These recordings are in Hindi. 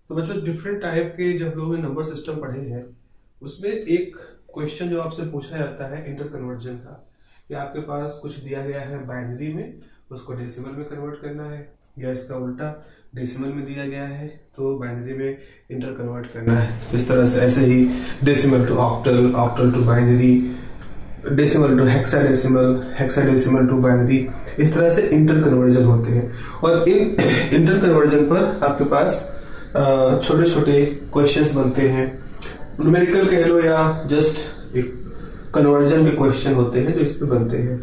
तो बच्चों डिफरेंट टाइप के जब लोग नंबर सिस्टम पढ़े हैं उसमें एक क्वेश्चन जो आपसे पूछा जाता है इंटर कन्वर्जन का, कि आपके पास कुछ दिया गया है बाइनरी में, उसको डेसिमल में कन्वर्ट करना है, या इसका उल्टा डेसिमल में दिया गया है तो बाइनरी में इंटर कन्वर्ट करना है। तो इस तरह से ऐसे ही decimal to octal, octal to binary, decimal to hexadecimal, hexadecimal to binary, इस तरह से इंटर कन्वर्जन होते हैं। और इन इंटर कन्वर्जन पर आपके पास छोटे छोटे क्वेश्चंस बनते हैं, न्यूमेरिकल कह लो या जस्ट एक कन्वर्जन के क्वेश्चन होते हैं जो इस पे बनते हैं।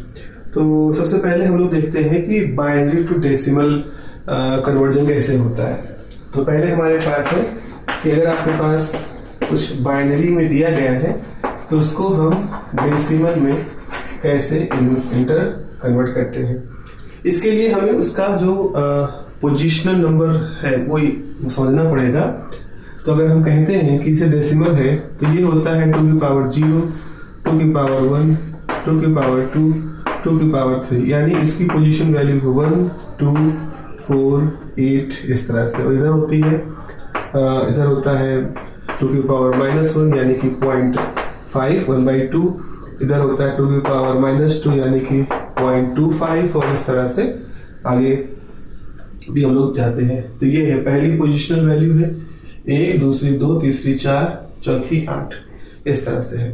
तो सबसे पहले हम लोग देखते हैं कि बाइनरी टू डेसिमल कन्वर्जन कैसे होता है। तो पहले हमारे पास है कि अगर आपके पास कुछ बाइनरी में दिया गया है तो उसको हम डेसिमल में कैसे इंटर कन्वर्ट करते हैं। इसके लिए हमें उसका जो पोजिशनल नंबर है वो समझना पड़ेगा। तो अगर हम कहते हैं कि इसे डेसिमल है तो ये होता है 2 की पावर 0, 2 की पावर 1, 2 की पावर 2, 2 की पावर 3, यानी इसकी पोजीशन वैल्यू 1, 2, 4, 8 इस तरह से। और इधर होती है इधर होता है 2 की पावर -1 यानी कि 0.5, 1/2। इधर होता है 2 की पावर -2 यानी कि 0.25, और इस तरह से आगे भी हम लोग जाते हैं। तो ये है पहली पोजिशनल वैल्यू है 1, दूसरी 2, तीसरी 4, चौथी 8, इस तरह से है।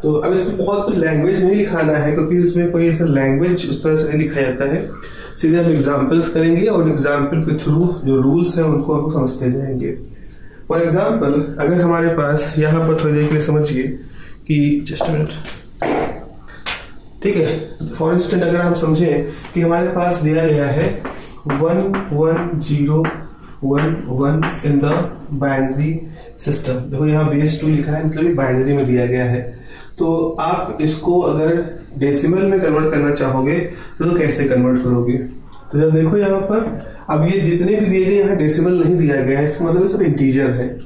तो अब इसमें बहुत कुछ लैंग्वेज नहीं लिखाना है क्योंकि उसमें कोई ऐसा लैंग्वेज उस तरह से नहीं लिखा जाता है। सीधे हम एग्जाम्पल्स करेंगे और एग्जाम्पल के थ्रू जो रूल्स हैं उनको हम समझते जाएंगे। फॉर एग्जाम्पल अगर हमारे पास यहाँ पर थोड़ी देर के लिए समझिए कि जस्ट मिनट, ठीक है। फॉर इंस्टेंट अगर हम समझें कि हमारे पास दिया गया है 1 1 0 1 1 इन द बाइनरी सिस्टम। देखो यहाँ बेस 2 लिखा है, मतलब ये बाइनरी में दिया गया है। तो आप इसको अगर डेसिमल में कन्वर्ट करना चाहोगे तो कैसे कन्वर्ट करोगे। तो जब देखो यहाँ पर अब ये जितने भी दिए गए यहाँ डेसिमल नहीं दिया गया है, इसका मतलब सब इंटीजर है।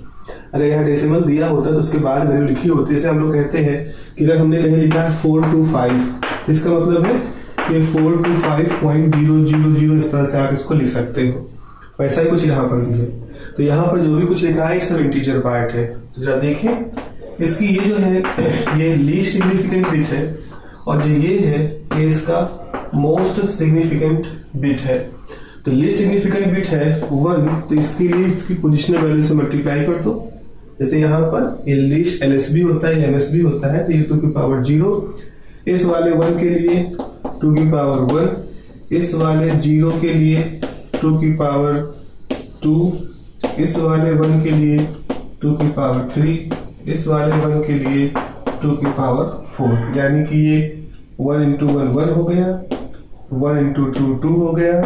अगर यहाँ डेसिमल दिया होता तो उसके बाद वैल्यू लिखी होती। जैसे हम लोग कहते हैं कि अगर हमने कहीं लिखा है 425, इसका मतलब है कि 425.000 इस तरह से आप इसको लिख सकते हो। वैसा ही कुछ यहाँ पर भी है। तो यहाँ पर जो भी कुछ लिखा है सब इंटीजर पार्ट है। तो जरा देखें इसकी ये जो है ये लीस्ट सिग्निफिकेंट बिट है, और जो ये है ये इसका मोस्ट सिग्निफिकेंट बिट है। तो लीस्ट सिग्निफिकेंट बिट है 1, तो इसके लिए इसकी पोजिशनल वैल्यू से मल्टीप्लाई कर दो। जैसे यहाँ पर ये लीस्ट LSB होता है, MSB होता है, तो ये 2 की पावर 0, इस वाले 1 के लिए 2 की पावर 1, इस वाले 0 के लिए 2 की पावर 2, इस वाले 1 के लिए 2 की पावर 3, इस वाले 1 के लिए 2 की पावर 4, यानी कि ये 1 into 1 1 हो गया, 1 into 2 2 हो गया,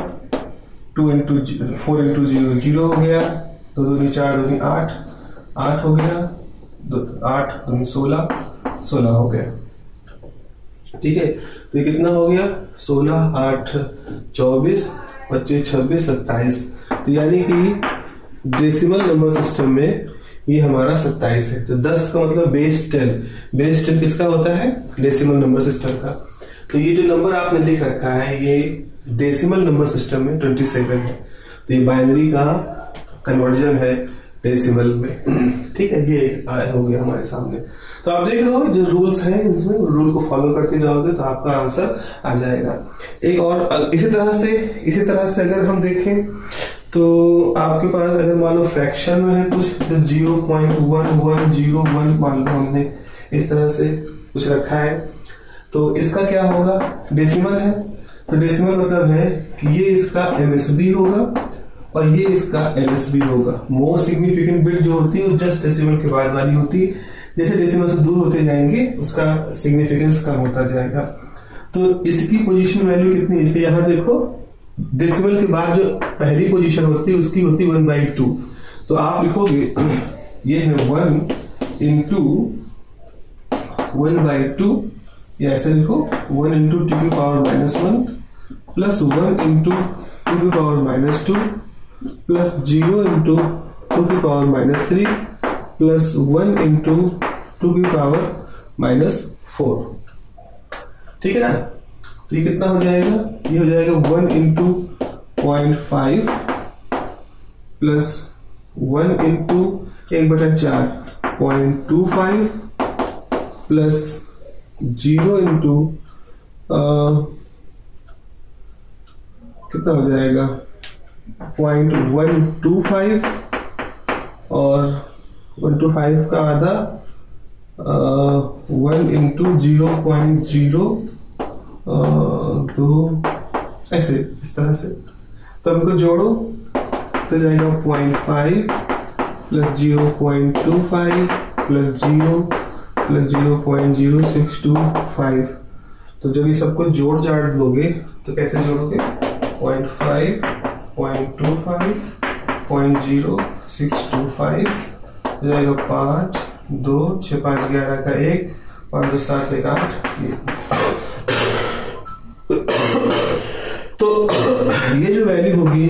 4 into 0 0 हो गया, 2 दूनी 4 दूनी 8 8 हो गया, 8 दूनी 16 16 हो गया। ठीक है, तो ये कितना हो गया 16 8 24 25 26 27। तो यानी कि डेसिमल नंबर सिस्टम में ये हमारा 27 है। तो 10 का मतलब बेस 10, बेस 10 किसका होता है डेसिमल नंबर सिस्टम का। तो ये जो नंबर आपने लिख रखा है ये डेसिमल नंबर सिस्टम में 27 है। तो ये बाइनरी का कन्वर्जन है डेसिमल में। ठीक है, ये हो गया हमारे सामने। तो आप देख रहे हो जो रूल्स हैं इसमें रूल को फॉलो करते जाओगे तो आपका आंसर आ जाएगा। एक और इसी तरह से अगर हम देखें तो आपके पास अगर मान लो फ्रैक्शन में है कुछ, तो 0.1101 मान लो हमने इस तरह से कुछ रखा है, तो इसका क्या होगा डेसिमल है। तो डेसिमल मतलब है कि ये इसका MSB होगा और ये इसका LSB होगा। मोस्ट सिग्निफिकेंट बिट जो होती है वो जस्ट डेसिमल के बाद वाली होती है। जैसे डेसिमल से दूर होते जाएंगे उसका सिग्निफिकेंस कम होता जाएगा। तो इसकी पोजीशन वैल्यू कितनी है, इसे यहाँ देखो डेसिमल के बाद जो पहली पोजीशन होती है उसकी होती है 1/2। तो आप लिखोगे ये है 1 into 1/2, या ऐसे लिखो 1 into 2 की पावर -1 प्लस 1 into 2 की पावर -2 प्लस 0 into 2 की पावर -3 प्लस 1 into 2 की पावर -4। ठीक है ना। तो ये कितना हो जाएगा, ये हो जाएगा 1 into 0.5 plus 1 into 1/4 0.25 plus 0 into कितना हो जाएगा 0.125 और 125 का आधा 1 इंटू 0.02 ऐसे इस तरह से। तो इनको जोड़ो तो जाएगा 0.5 प्लस 0.25 प्लस 0 प्लस 0.0625। तो जब ये सबको जोड़ जाड़ दोगे तो कैसे जोड़ोगे 0.5 0.25 0.0625 जाएगा 5 2 6 5 11 का 1 5 2 7 1 8। तो ये जो वैल्यू होगी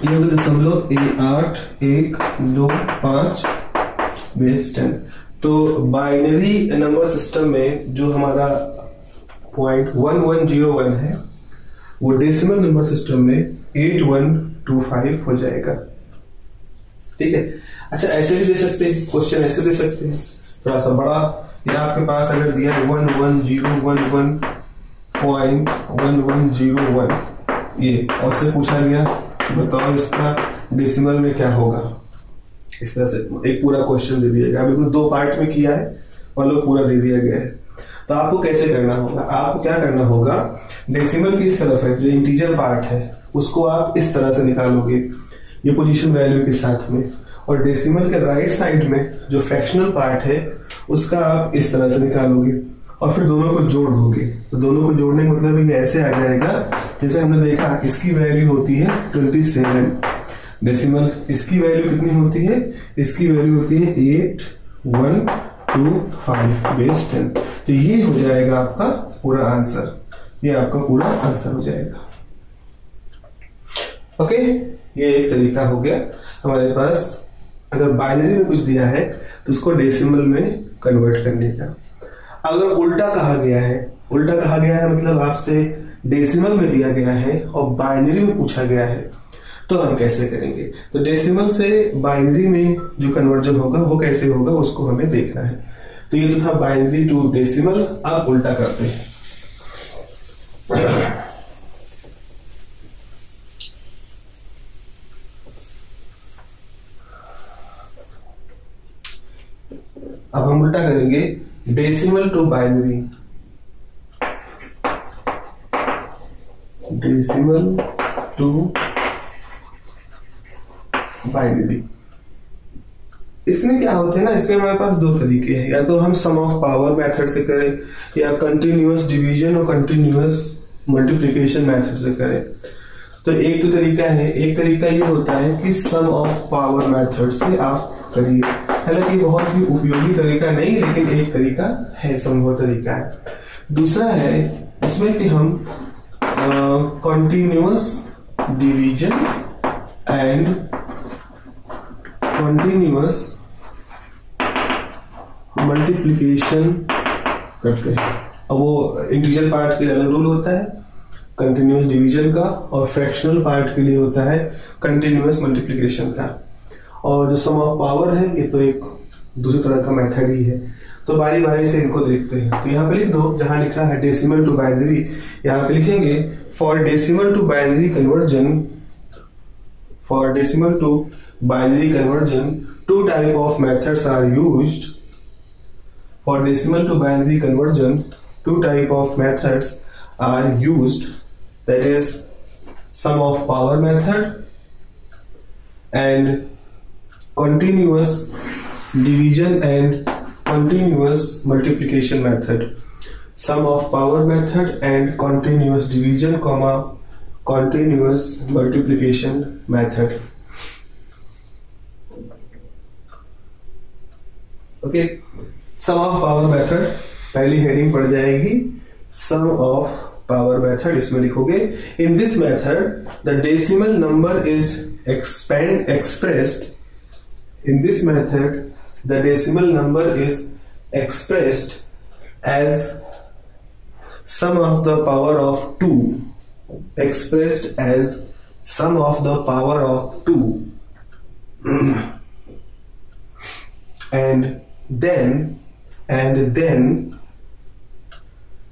ये होगी 0.8 बेस 10। तो बाइनरी नंबर सिस्टम में जो हमारा 0.1101 है वो डेसिमल नंबर सिस्टम में 8125 हो जाएगा। ठीक है। अच्छा ऐसे भी दे सकते हैं क्वेश्चन, ऐसे दे सकते हैं थोड़ा सा बड़ा, या आपके पास अगर दिया है 11011.1101 ये और से पूछा गया बताओ इसका डेसिमल में क्या होगा। इस तरह से एक पूरा क्वेश्चन दे दिया गया, अभी 2 पार्ट में किया है और लोग पूरा दे दिया गया है। तो आपको कैसे करना होगा, आपको क्या करना होगा, डेसिमल की इस तरफ है जो इंटीजर पार्ट है उसको आप इस तरह से निकालोगे ये पोजीशन वैल्यू के साथ में, और डेसिमल के राइट साइड में जो फ्रैक्शनल पार्ट है उसका आप इस तरह से निकालोगे और फिर दोनों को जोड़ दोगे। तो दोनों को जोड़ने का मतलब ये ऐसे आ जाएगा जैसे हमने देखा इसकी वैल्यू होती है 27 डेसिमल, इसकी वैल्यू कितनी होती है, इसकी वैल्यू होती है 8125 बेस 10। तो ये हो जाएगा आपका पूरा आंसर, ये आपका पूरा आंसर हो जाएगा। ओके, ये एक तरीका हो गया हमारे पास अगर बाइनरी में कुछ दिया है तो उसको डेसिमल में कन्वर्ट करने का। अगर उल्टा कहा गया है, उल्टा कहा गया है मतलब आपसे डेसिमल में दिया गया है और बाइनरी में पूछा गया है तो हम कैसे करेंगे। तो डेसिमल से बाइनरी में जो कन्वर्जन होगा वो कैसे होगा उसको हमें देखना है। तो ये तो था बाइनरी टू डेसिमल, अब उल्टा करते हैं। अब हम उल्टा करेंगे decimal to binary, decimal to binary. इसमें क्या होते हैं ना, इसमें हमारे पास 2 तरीके हैं, या तो हम सम ऑफ पावर मेथड से करें या कंटिन्यूअस डिवीजन और कंटिन्यूअस मल्टीप्लिकेशन मेथड से करें। तो एक तो तरीका है, एक तरीका ये होता है कि सम ऑफ पावर मेथड से आप करिए, हालांकि बहुत ही उपयोगी तरीका नहीं लेकिन एक तरीका है, संभव तरीका है। दूसरा है इसमें कि हम continuous division and continuous multiplication करते हैं। अब वो इंटीजर पार्ट के लिए अलग रूल होता है कंटिन्यूअस डिवीजन का, और फ्रैक्शनल पार्ट के लिए होता है कंटिन्यूअस मल्टीप्लिकेशन का। और जो सम ऑफ पावर है ये तो एक दूसरी तरह का मेथड ही है। तो बारी बारी से इनको देखते हैं। तो यहाँ पे लिख दो, जहां लिख रहा है डेसिमल टू बाइनरी, यहाँ पे लिखेंगे for decimal to binary conversion, for decimal to binary conversion 2 type of methods are used. For decimal to binary conversion 2 type of methods are used, that is sum of power method and continuous division and continuous multiplication method. Sum of power method and continuous division comma continuous multiplication method. Okay, sum of power method पहली हेडिंग पड़ जाएगी सम ऑफ पावर मेथड। इसमें लिखोगे in this method the decimal number is expressed, in this method the decimal number is expressed as sum of the power of 2, expressed as sum of the power of 2 and then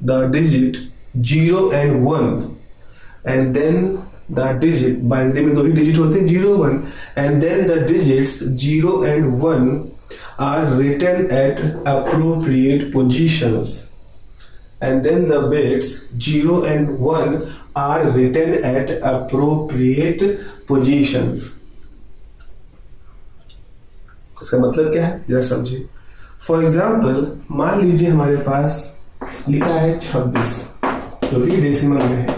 the digit 0 and 1, and then the digit, binary में दो ही डिजिट होते हैं 0 1, and then the digits 0 and 1 are written at appropriate positions, and then the bits 0 and 1 are written at appropriate positions. इसका मतलब क्या है जरा समझिए. फॉर एग्जाम्पल मान लीजिए हमारे पास लिखा है 26 जो कि डेसिमल में है.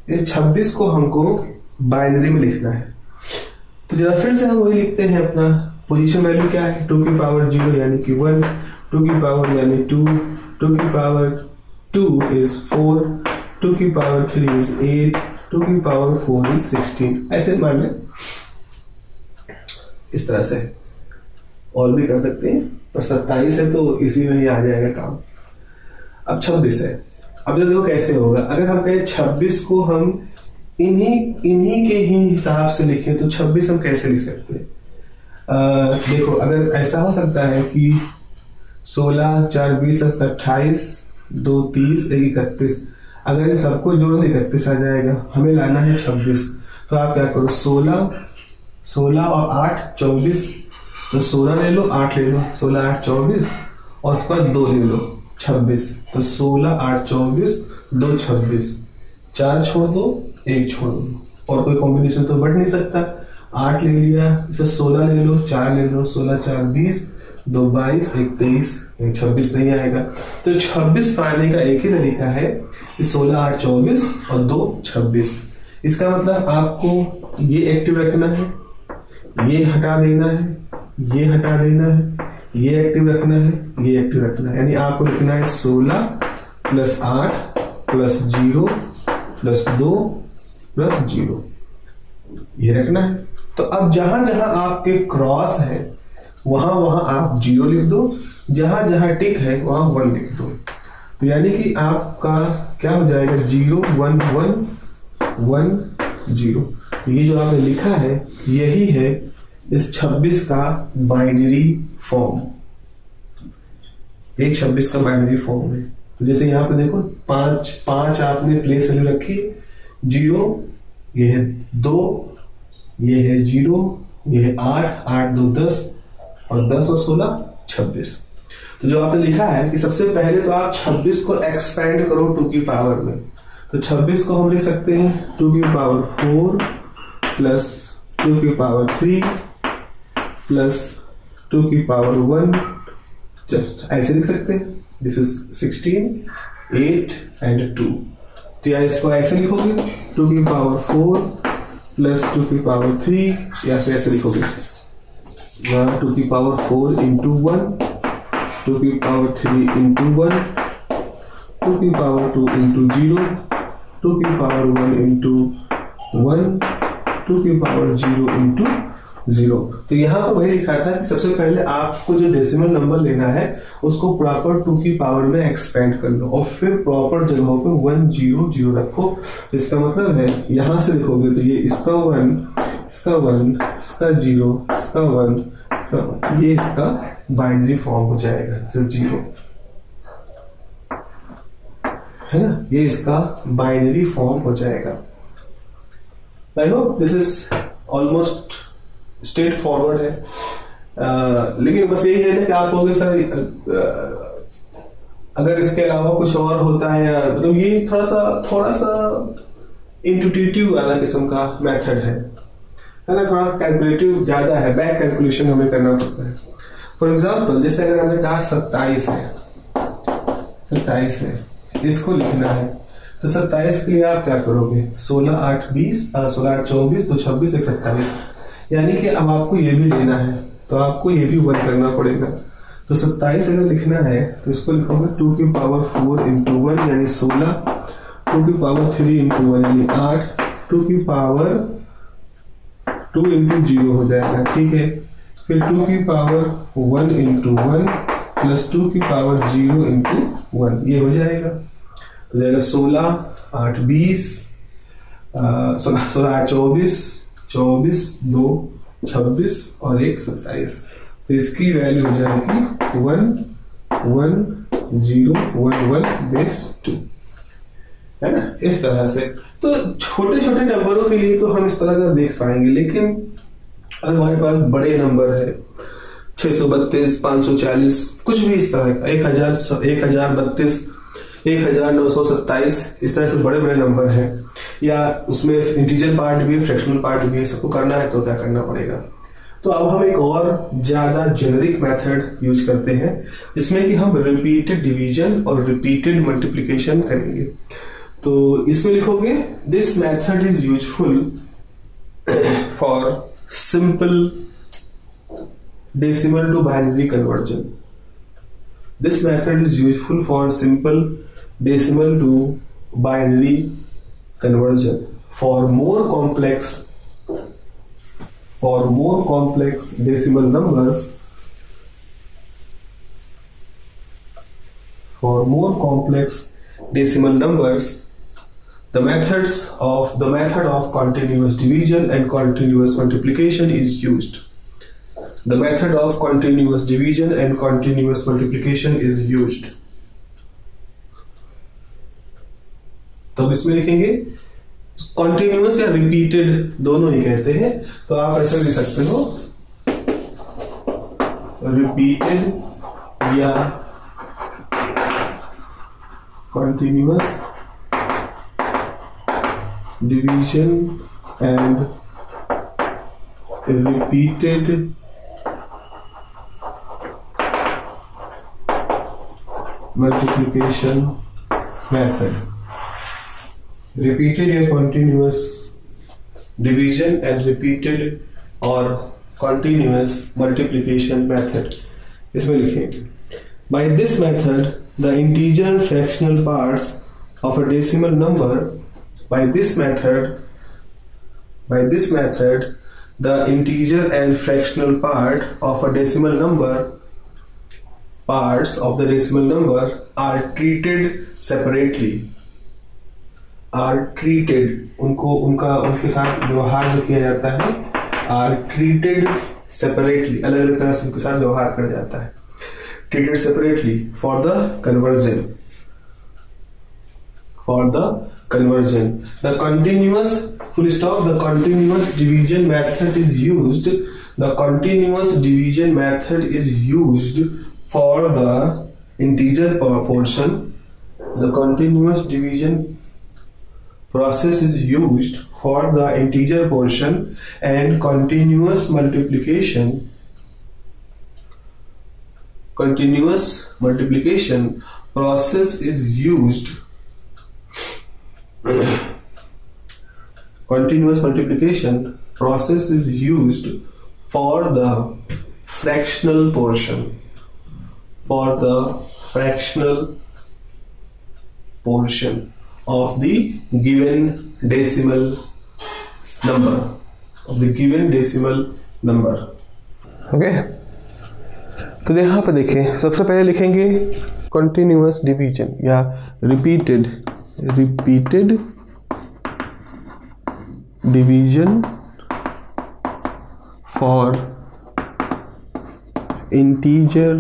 इस 26 को हमको बाइनरी में लिखना है. तो जरा फिर से हम वही लिखते हैं. अपना पोजीशन वैल्यू क्या है 2 की पावर 0 यानी कि 1, 2 की पावर यानी 2, 2 की पावर 2 is 4, 2 की पावर 3 is 8, 2 की पावर 4 is 16. ऐसे मान लें. इस तरह से और भी कर सकते हैं, पर 27 है तो इसी में ही आ जाएगा काम. अब 26 है. अब जो देखो कैसे होगा. अगर हम कहें 26 को हम इन्हीं के ही हिसाब से लिखें तो 26 हम कैसे लिख सकते हैं. देखो अगर ऐसा हो सकता है कि 16 4 20 28 2 30 1 31. अगर इन सबको जोड़ो 31 आ जाएगा. हमें लाना है 26. तो आप क्या करो 16 और 8 24. तो 16 ले लो 8 ले लो 16 8 24 और उसके बाद 2 ले लो 26. तो 16 8 24 2 26. 4 छोड़ दो 1 छोड़ दो. और कोई कॉम्बिनेशन तो बढ़ नहीं सकता. 8 ले लिया इसे 16 ले लो 4 ले लो 16 4 20 2 22 1 23 1 26 नहीं आएगा. तो 26 पाने का एक ही तरीका है कि 16 8 24 और 2 26. इसका मतलब आपको ये एक्टिव रखना है, ये हटा देना है, ये हटा देना है, ये एक्टिव रखना है, ये एक्टिव रखना है. यानी आपको लिखना है 16 प्लस 8 प्लस 0 प्लस 2 प्लस 0. ये रखना है. तो अब जहां जहां आपके क्रॉस है वहां वहां आप 0 लिख दो. जहां जहां टिक है वहां 1 लिख दो. तो यानी कि आपका क्या हो जाएगा 0 1 1 1 0. तो ये जो आपने लिखा है यही है इस 26 का बाइनरी फॉर्म. एक 26 का बाइनरी फॉर्म है. तो जैसे यहाँ पे देखो 5 आपने प्लेस वैल्यू रखी. 0 ये है 2, ये है 0, ये है 8 8 2 10 और 10 और 16 26. तो जो आपने लिखा है कि सबसे पहले तो आप 26 को एक्सपेंड करो 2 की पावर में. तो 26 को हम लिख सकते हैं 2 की पावर 4 प्लस 2 की पावर 3 प्लस 2 की पावर 1. जस्ट ऐसे लिख सकते हैं. This is 16 8 and 2. तो या इसको ऐसे लिखोगे 2 की पावर 4 प्लस 2 की पावर 3, या फिर ऐसे लिखोगे 2 की पावर 4 इंटू 1, 2 की पावर 3 इंटू 1, 2 की पावर 2 इंटू 0, 2 की पावर 1 इंटू 1, 2 की पावर 0 इंटू 0. तो यहाँ पर वही लिखा था कि सबसे पहले आपको जो डेसिमल नंबर लेना है उसको प्रॉपर 2 की पावर में एक्सपेंड कर लो और फिर प्रॉपर जगहों पे 1 0 0 रखो. इसका मतलब है यहां से लिखोगे तो ये इसका 1 इसका 1 इसका 0 इसका 1 ये इसका बाइनरी फॉर्म हो जाएगा. 0 है ना. ये इसका बाइनरी फॉर्म हो जाएगा. I hope this is almost straight forward है. लेकिन बस यही है कि आप कहोगे सर अगर इसके अलावा कुछ और होता है, मतलब ये थोड़ा सा इंट्यूटिव वाला किस्म का मेथड है ना. थोड़ा कैलकुलेटिव ज्यादा है. बैक कैलकुलेशन हमें करना पड़ता है. फॉर एग्जाम्पल जैसे अगर हमने कहा 27 है, इसको लिखना है. तो 27 के लिए आप क्या करोगे 16 8 20 16 8 24 2 26 1 27. यानी कि अब आपको ये भी लेना है तो आपको ये भी 1 करना पड़ेगा. तो 27 अगर लिखना है तो इसको लिखोगे 2 की पावर 4 इंटू 1 यानी 16, 2 की पावर 3 इंटू 1 यानी 8, 2 की पावर 2 इंटू 0 हो जाएगा. ठीक है. फिर 2 की पावर 1 इंटू 1 प्लस 2 की पावर 0 इंटू 1 ये हो जाएगा. हो जाएगा 16 8 20 16 8 24 24 2 26 और एक 27, तो इसकी वैल्यू हो जाएगी 11011 बेस 2, है ना, इस तरह से। तो छोटे छोटे नंबरों के लिए तो हम इस तरह का देख पाएंगे, लेकिन अगर हमारे पास बड़े नंबर है 632, 540, कुछ भी इस तरह का 1032, 1927, इस तरह से बड़े बड़े नंबर हैं, या उसमें इंटीजर पार्ट भी है, फ्रैक्शनल पार्ट भी है, सबको करना है तो क्या करना पड़ेगा। तो अब हम एक और ज्यादा जेनरिक मेथड यूज करते हैं, जिसमें कि हम रिपीटेड डिवीजन और रिपीटेड मल्टीप्लिकेशन करेंगे। तो इसमें लिखोगे this method is useful for simple decimal to binary conversion. This method is useful for simple decimal to binary conversion. For more complex decimal numbers, the method of continuous division and continuous multiplication is used. The method of continuous division and continuous multiplication is used. तो अब इसमें लिखेंगे कॉन्टिन्यूअस या रिपीटेड दोनों ही कहते हैं, तो आप ऐसा लिख सकते हो रिपीटेड या continuous division and repeated multiplication method. Repeated या continuous division and repeated or continuous multiplication method, इसमें लिखेंगे by this method the integer and fractional parts of a decimal number the integer and fractional parts of the decimal number are treated separately, उनके साथ व्यवहार जो किया जाता है आर ट्रीटेड सेपरेटली, अलग अलग तरह से उनके साथ व्यवहार किया जाता है, treated separately for the conversion the continuous full stop the continuous division method is used for the integer portion. The continuous division process is used for the integer portion and continuous multiplication process is used for the fractional portion of the given decimal number okay. तो यहाँ पर देखें, सबसे पहले लिखेंगे कंटिन्यूअस डिवीजन या repeated division for integer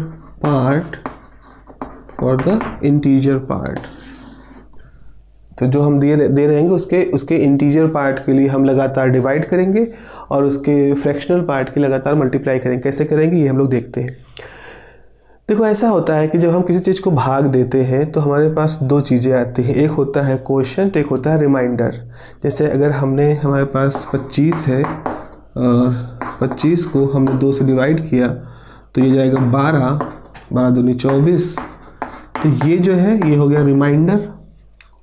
part तो जो हम दे रहेंगे उसके इंटीजर पार्ट के लिए हम लगातार डिवाइड करेंगे और उसके फ्रैक्शनल पार्ट के लगातार मल्टीप्लाई करेंगे। कैसे करेंगे ये हम लोग देखते हैं। देखो ऐसा होता है कि जब हम किसी चीज़ को भाग देते हैं तो हमारे पास दो चीज़ें आती हैं, एक होता है कोशेंट, एक होता है रिमाइंडर। जैसे अगर हमारे पास 25 है और 25 को हमने 2 से डिवाइड किया तो ये जाएगा 12 दूनी 24। तो ये जो है ये हो गया रिमाइंडर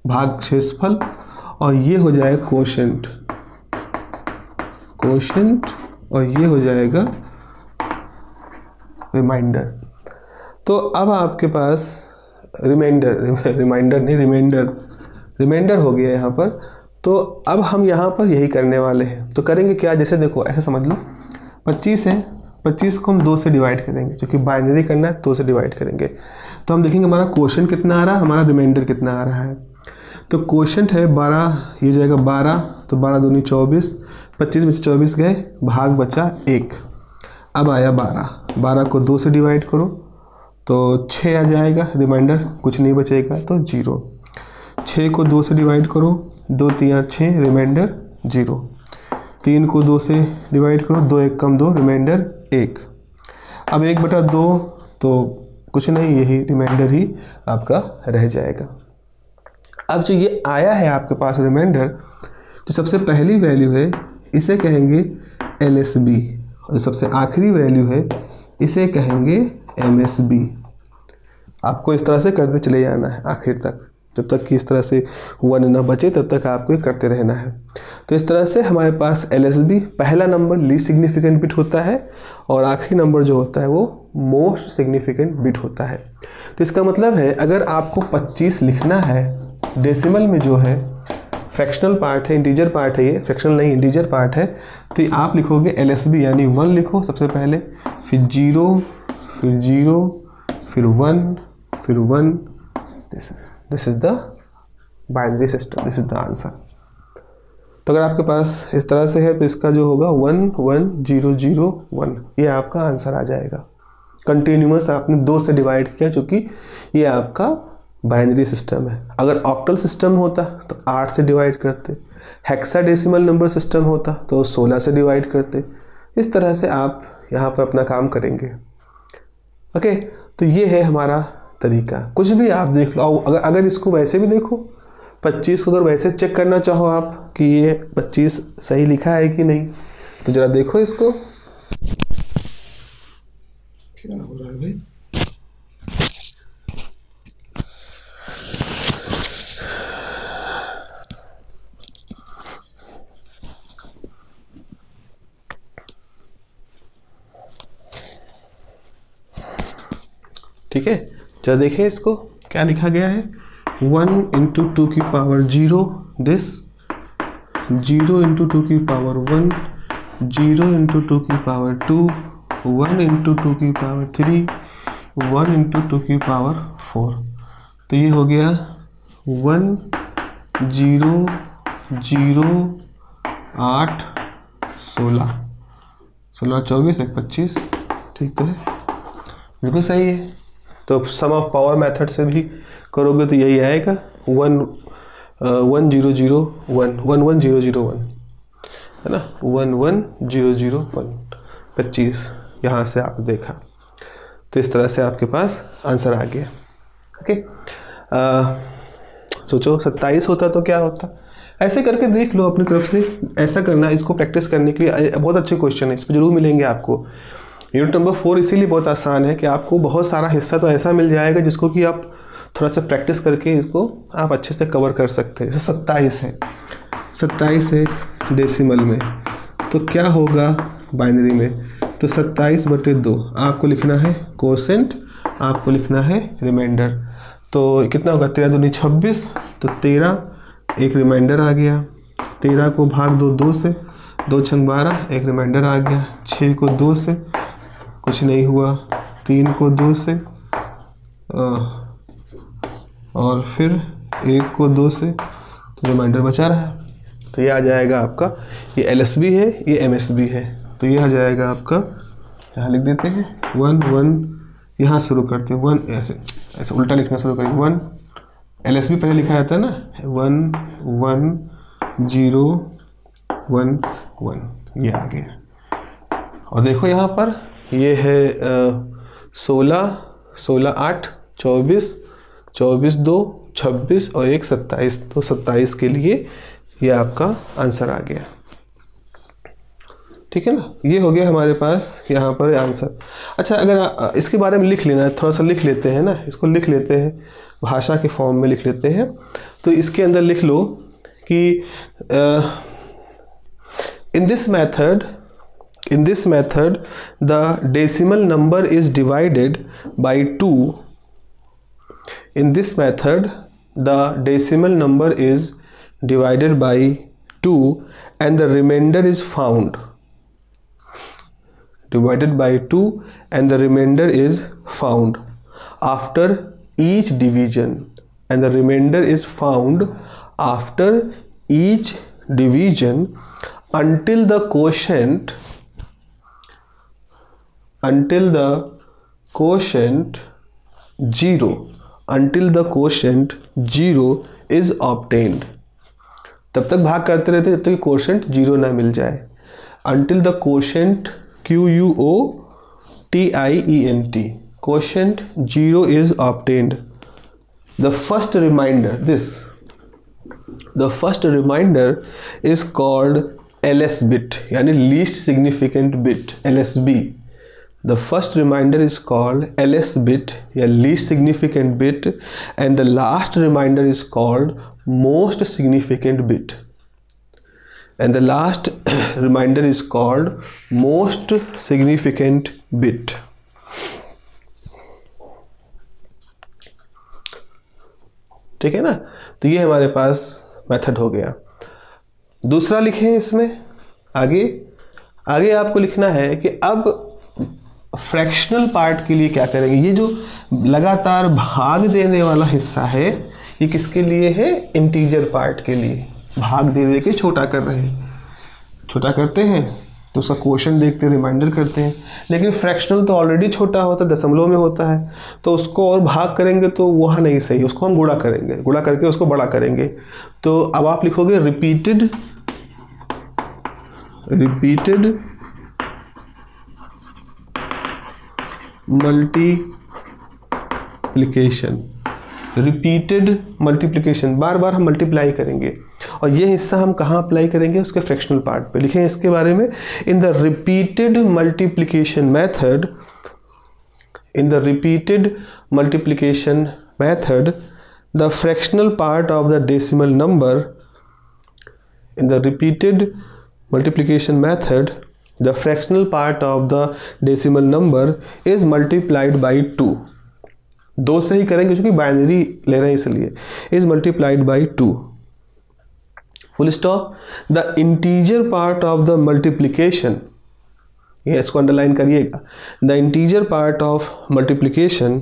भाग शेषफल, और ये हो जाएगा कोशेंट और ये हो जाएगा रिमाइंडर। तो अब आपके पास रिमाइंडर हो गया यहाँ पर। तो अब हम यहाँ पर यही करने वाले हैं। तो करेंगे क्या, जैसे देखो ऐसा समझ लो 25 है, 25 को हम 2 से डिवाइड करेंगे, क्योंकि बाइनरी करना है 2 से डिवाइड करेंगे। तो हम देखेंगे हमारा कोशेंट कितना आ रहा है, हमारा रिमाइंडर कितना आ रहा है। तो क्वोशंट है 12, ये जाएगा 12, तो 12 दूनी 24, 25 में से 24 गए, भाग बचा 1। अब आया 12, 12 को 2 से डिवाइड करो तो 6 आ जाएगा, रिमाइंडर कुछ नहीं बचेगा तो 0। 6 को 2 से डिवाइड करो, 2 3 6, रिमाइंडर 0। 3 को 2 से डिवाइड करो, 2 1 कम 2, रिमाइंडर 1। अब 1/2 तो कुछ नहीं, यही रिमाइंडर ही आपका रह जाएगा। अब जो ये आया है आपके पास रिमाइंडर, जो सबसे पहली वैल्यू है इसे कहेंगे LSB, और जो सबसे आखिरी वैल्यू है इसे कहेंगे MSB। आपको इस तरह से करते चले जाना है आखिर तक, जब तक कि इस तरह से 1 ना बचे तब तक आपको ये करते रहना है। तो इस तरह से हमारे पास LSB पहला नंबर लीस्ट सिग्निफिकेंट बिट होता है और आखिरी नंबर जो होता है वो मोस्ट सिग्निफिकेंट बिट होता है। तो इसका मतलब है अगर आपको 25 लिखना है, डेसिमल में जो है फ्रैक्शनल पार्ट है, इंटीजर पार्ट है, ये फ्रैक्शनल नहीं इंटीजर पार्ट है, तो आप लिखोगे LSB यानी 1 लिखो सबसे पहले, फिर 0, फिर 0, फिर 1, फिर 1। This is the binary system, this is the answer. तो अगर आपके पास इस तरह से है तो इसका जो होगा 1 1 0 0 1, ये आपका आंसर आ जाएगा। कंटिन्यूअस आपने 2 से डिवाइड किया, चूँकि ये आपका बाइनरी सिस्टम है। अगर ऑक्टल सिस्टम होता तो 8 से डिवाइड करते, हेक्साडेसिमल नंबर सिस्टम होता तो 16 से डिवाइड करते। इस तरह से आप यहाँ पर अपना काम करेंगे। ओके, तो ये है हमारा तरीका। कुछ भी आप देख लो, अगर इसको वैसे भी देखो, 25 को अगर वैसे चेक करना चाहो आप कि ये 25 सही लिखा है कि नहीं, तो ज़रा देखो इसको। क्या हो रहा है भाई? ठीक है, जरा देखिए इसको क्या लिखा गया है। 1 × 2 की पावर 0 दिस, 0 × 2 की पावर 1, 0 × 2 की पावर 2, 1 × 2 की पावर 3, 1 × 2 की पावर 4। तो ये हो गया 1 0 0 8 16, 16 24 1 25। ठीक तो है, बिल्कुल सही है। तो सम ऑफ पावर मेथड से भी करोगे तो यही आएगा 1 1 0 0 1 1 1 0 0 1, है ना, 1 1 0 0 1 25। यहाँ से आप देखा तो इस तरह से आपके पास आंसर आ गया। ओके, सोचो 27 होता तो क्या होता, ऐसे करके देख लो अपनी तरफ से। ऐसा करना, इसको प्रैक्टिस करने के लिए बहुत अच्छे क्वेश्चन है, इस पर जरूर मिलेंगे आपको। यूनिट नंबर 4 इसीलिए बहुत आसान है कि आपको बहुत सारा हिस्सा तो ऐसा मिल जाएगा जिसको कि आप थोड़ा सा प्रैक्टिस करके इसको आप अच्छे से कवर कर सकते हैं। जैसे 27 है डेसिमल में, तो क्या होगा बाइनरी में, तो 27/2 आपको लिखना है कोसेंट, आपको लिखना है रिमाइंडर। तो कितना होगा, 13 दूनी 26, तो 13 एक रिमाइंडर आ गया। 13 को भाग दो 2 से, 2 छंग 12 एक रिमाइंडर आ गया। 6 को 2 से कुछ नहीं हुआ, 3 को 2 से और फिर 1 को 2 से, तो रिमाइंडर बचा रहा है। तो ये आ जाएगा आपका, ये LSB है, ये MSB है। तो ये आ जाएगा आपका, यहाँ लिख देते हैं 1 1, यहाँ शुरू करते हैं 1, ऐसे उल्टा लिखना शुरू करेंगे। 1 LSB पहले लिखा जाता है ना, 1 1 0 1 1, ये आ गया। और देखो यहाँ पर ये है 16 16 8 24 24 2 26 और 1 27, तो 27 के लिए ये आपका आंसर आ गया। ठीक है ना, ये हो गया हमारे पास यहाँ पर आंसर। अच्छा, अगर इसके बारे में लिख लेना है, थोड़ा सा लिख लेते हैं ना, इसको लिख लेते हैं, भाषा के फॉर्म में लिख लेते हैं। तो इसके अंदर लिख लो कि इन this method the decimal number is divided by 2। In this method, the decimal number is divided by 2 and the remainder is found. Divided by 2 and the remainder is found after each division, and the remainder is found after each division until the quotient zero is obtained। तब तक भाग करते रहते जब तक क्वोशेंट जीरो ना मिल जाए। until the quotient QUOTIENT quotient zero is obtained। The first reminder is called LS bit यानी least significant bit LSB। The first reminder is called LS bit या least significant bit and the last reminder is called most significant bit and the last reminder is called most significant bit। ठीक है ना, तो ये हमारे पास मेथड हो गया। दूसरा लिखें इसमें आगे आपको लिखना है कि अब फ्रैक्शनल पार्ट के लिए क्या करेंगे। ये जो लगातार भाग देने वाला हिस्सा है ये किसके लिए है, इंटीजर पार्ट के लिए। भाग दे के छोटा कर रहे हैं, छोटा करते हैं तो उसका क्वोशेंट देखते हैं, रिमाइंडर करते हैं। लेकिन फ्रैक्शनल तो ऑलरेडी छोटा होता है, दशमलव में होता है, तो उसको और भाग करेंगे तो वहाँ नहीं सही, उसको हम गुणा करेंगे, गुणा करके उसको बड़ा करेंगे। तो अब आप लिखोगे रिपीटेड मल्टीप्लिकेशन, बार बार हम मल्टीप्लाई करेंगे। और ये हिस्सा हम कहाँ अप्लाई करेंगे, उसके फ्रैक्शनल पार्ट पे। लिखें इसके बारे में, इन the repeated multiplication method the fractional part of the decimal number is multiplied by 2। 2 से ही करेंगे क्योंकि बाइनरी ले रहे हैं इसलिए। Is multiplied by 2 full stop. The integer part of the multiplication, ये इसको अंडरलाइन करिएगा, the integer part of multiplication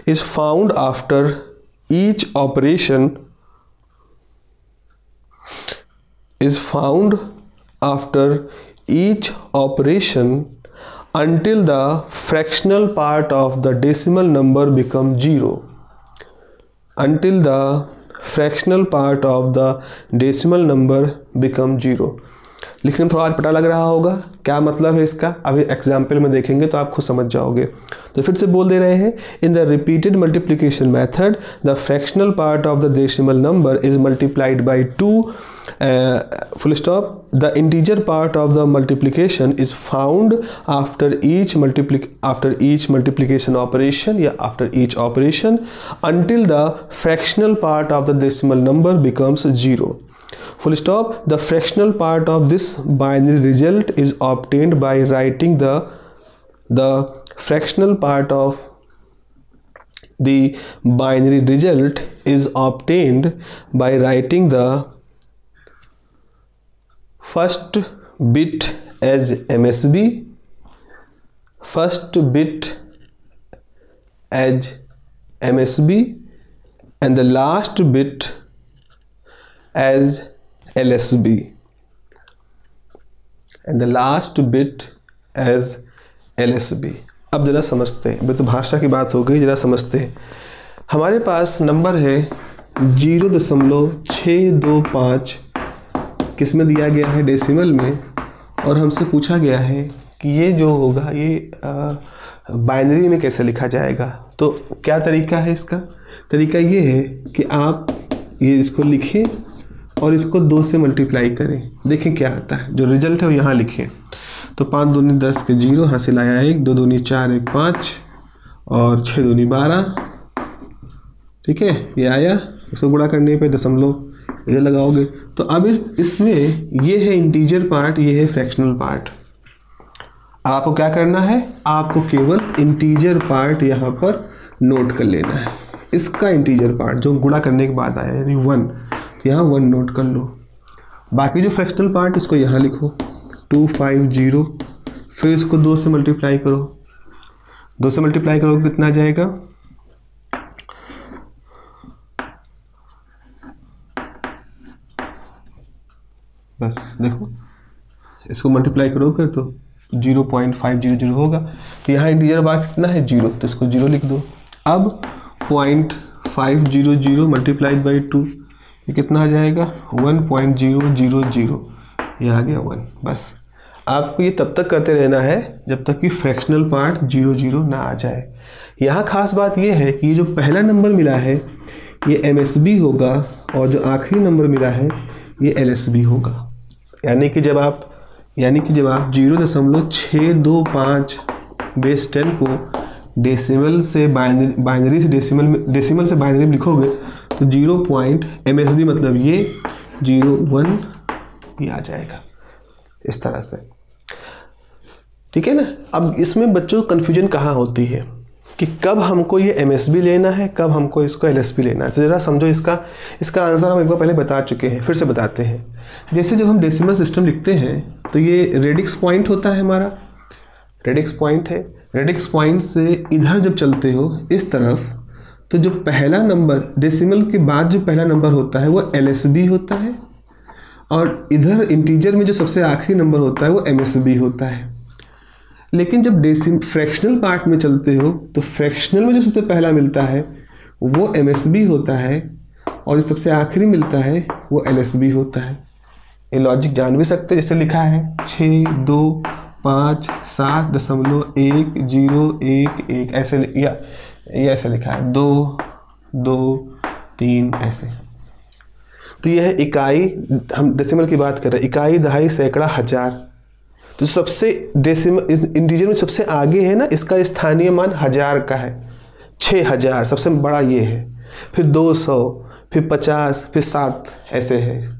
is found after each operation until the fractional part of the decimal number become 0। लिखने में थोड़ा पता लग रहा होगा क्या मतलब है इसका, अभी एग्जाम्पल में देखेंगे तो आप खुद समझ जाओगे। तो फिर से बोल दे रहे हैं, in the repeated multiplication method the fractional part of the decimal number is multiplied by 2 full stop. The integer part of the multiplication is found after each multiplication operation या after each operation until the fractional part of the decimal number becomes 0। Full stop. The fractional part of this binary result is obtained by writing the fractional part of the binary result is obtained by writing the first bit as MSB, and the last bit as LSB, अब जरा समझते हैं, तो भाषा की बात हो गई, जरा समझते हैं। हमारे पास नंबर है 0.625 किस में दिया गया है, डेसिमल में, और हमसे पूछा गया है कि ये जो होगा ये बाइनरी में कैसे लिखा जाएगा। तो क्या तरीका है इसका, तरीका ये है कि आप ये इसको लिखें और इसको 2 से मल्टीप्लाई करें, देखें क्या आता है। जो रिजल्ट है वो यहाँ लिखें। तो 5 दूनी 10 के 0, हासिल आया 1, 2 दूनी 4, 1 5 और 6 दूनी 12। ठीक है, ये आया। इसको गुणा करने पे दशमलव इधर लगाओगे। तो अब इसमें ये है इंटीजर पार्ट, ये है फ्रैक्शनल पार्ट। आपको क्या करना है, आपको केवल इंटीजर पार्ट यहाँ पर नोट कर लेना है। इसका इंटीजर पार्ट जो गुणा करने के बाद आया यानी 1, तो यहाँ 1 नोट कर लो। बाकी जो फ्रैक्शनल पार्ट इसको यहाँ लिखो 250, फिर इसको 2 से मल्टीप्लाई करो। 2 से मल्टीप्लाई करोगे कितना आ जाएगा, बस देखो इसको मल्टीप्लाई करोगे तो 0.500 होगा। तो यहाँ इंटीजर बार कितना है 0, तो इसको 0 लिख दो। अब 0.500 मल्टीप्लाइड बाई 2 ये कितना आ जाएगा 1.000, ये आ गया 1। बस आपको ये तब तक करते रहना है जब तक कि फ्रैक्शनल पार्ट 0 ना आ जाए। यहाँ खास बात ये है कि ये जो पहला नंबर मिला है ये MSB होगा और जो आखिरी नंबर मिला है ये LSB होगा। यानी कि जब आप 0.625 बेस 10 को डेसिमल से बाइनरी से डेसिमल से बाइनरी में लिखोगे तो 0. MSB मतलब ये 01 ये आ जाएगा इस तरह से, ठीक है ना। अब इसमें बच्चों कन्फ्यूजन कहाँ होती है कि कब हमको ये MSB लेना है, कब हमको इसको LSB लेना है। तो ज़रा समझो, इसका आंसर हम एक बार पहले बता चुके हैं, फिर से बताते हैं। जैसे जब हम डेसिमल सिस्टम लिखते हैं तो ये रेडिक्स पॉइंट होता है, हमारा रेडिक्स पॉइंट है। रेडिक्स पॉइंट से इधर जब चलते हो इस तरफ तो जो पहला नंबर डेसिमल के बाद जो पहला नंबर होता है वो LSB होता है, और इधर इंटीजर में जो सबसे आखिरी नंबर होता है वो MSB होता है। लेकिन जब फ्रैक्शनल पार्ट में चलते हो तो फ्रैक्शनल में जो सबसे पहला मिलता है वो MSB होता है, और जो सबसे आखिरी मिलता है वो LSB होता है। ये लॉजिक जान भी सकते हैं, जैसे लिखा है 625.7.101 ऐसे, या ये ऐसे लिखा है 2, 2, 3 ऐसे। तो यह है इकाई, हम डेसिमल की बात कर रहे हैं, इकाई, दहाई, सैकड़ा, हजार। तो सबसे डेसिमल इंटीजर में सबसे आगे है ना, इसका स्थानीय मान 1000 का है, 6000 सबसे बड़ा ये है, फिर 200, फिर 50, फिर 7 ऐसे है।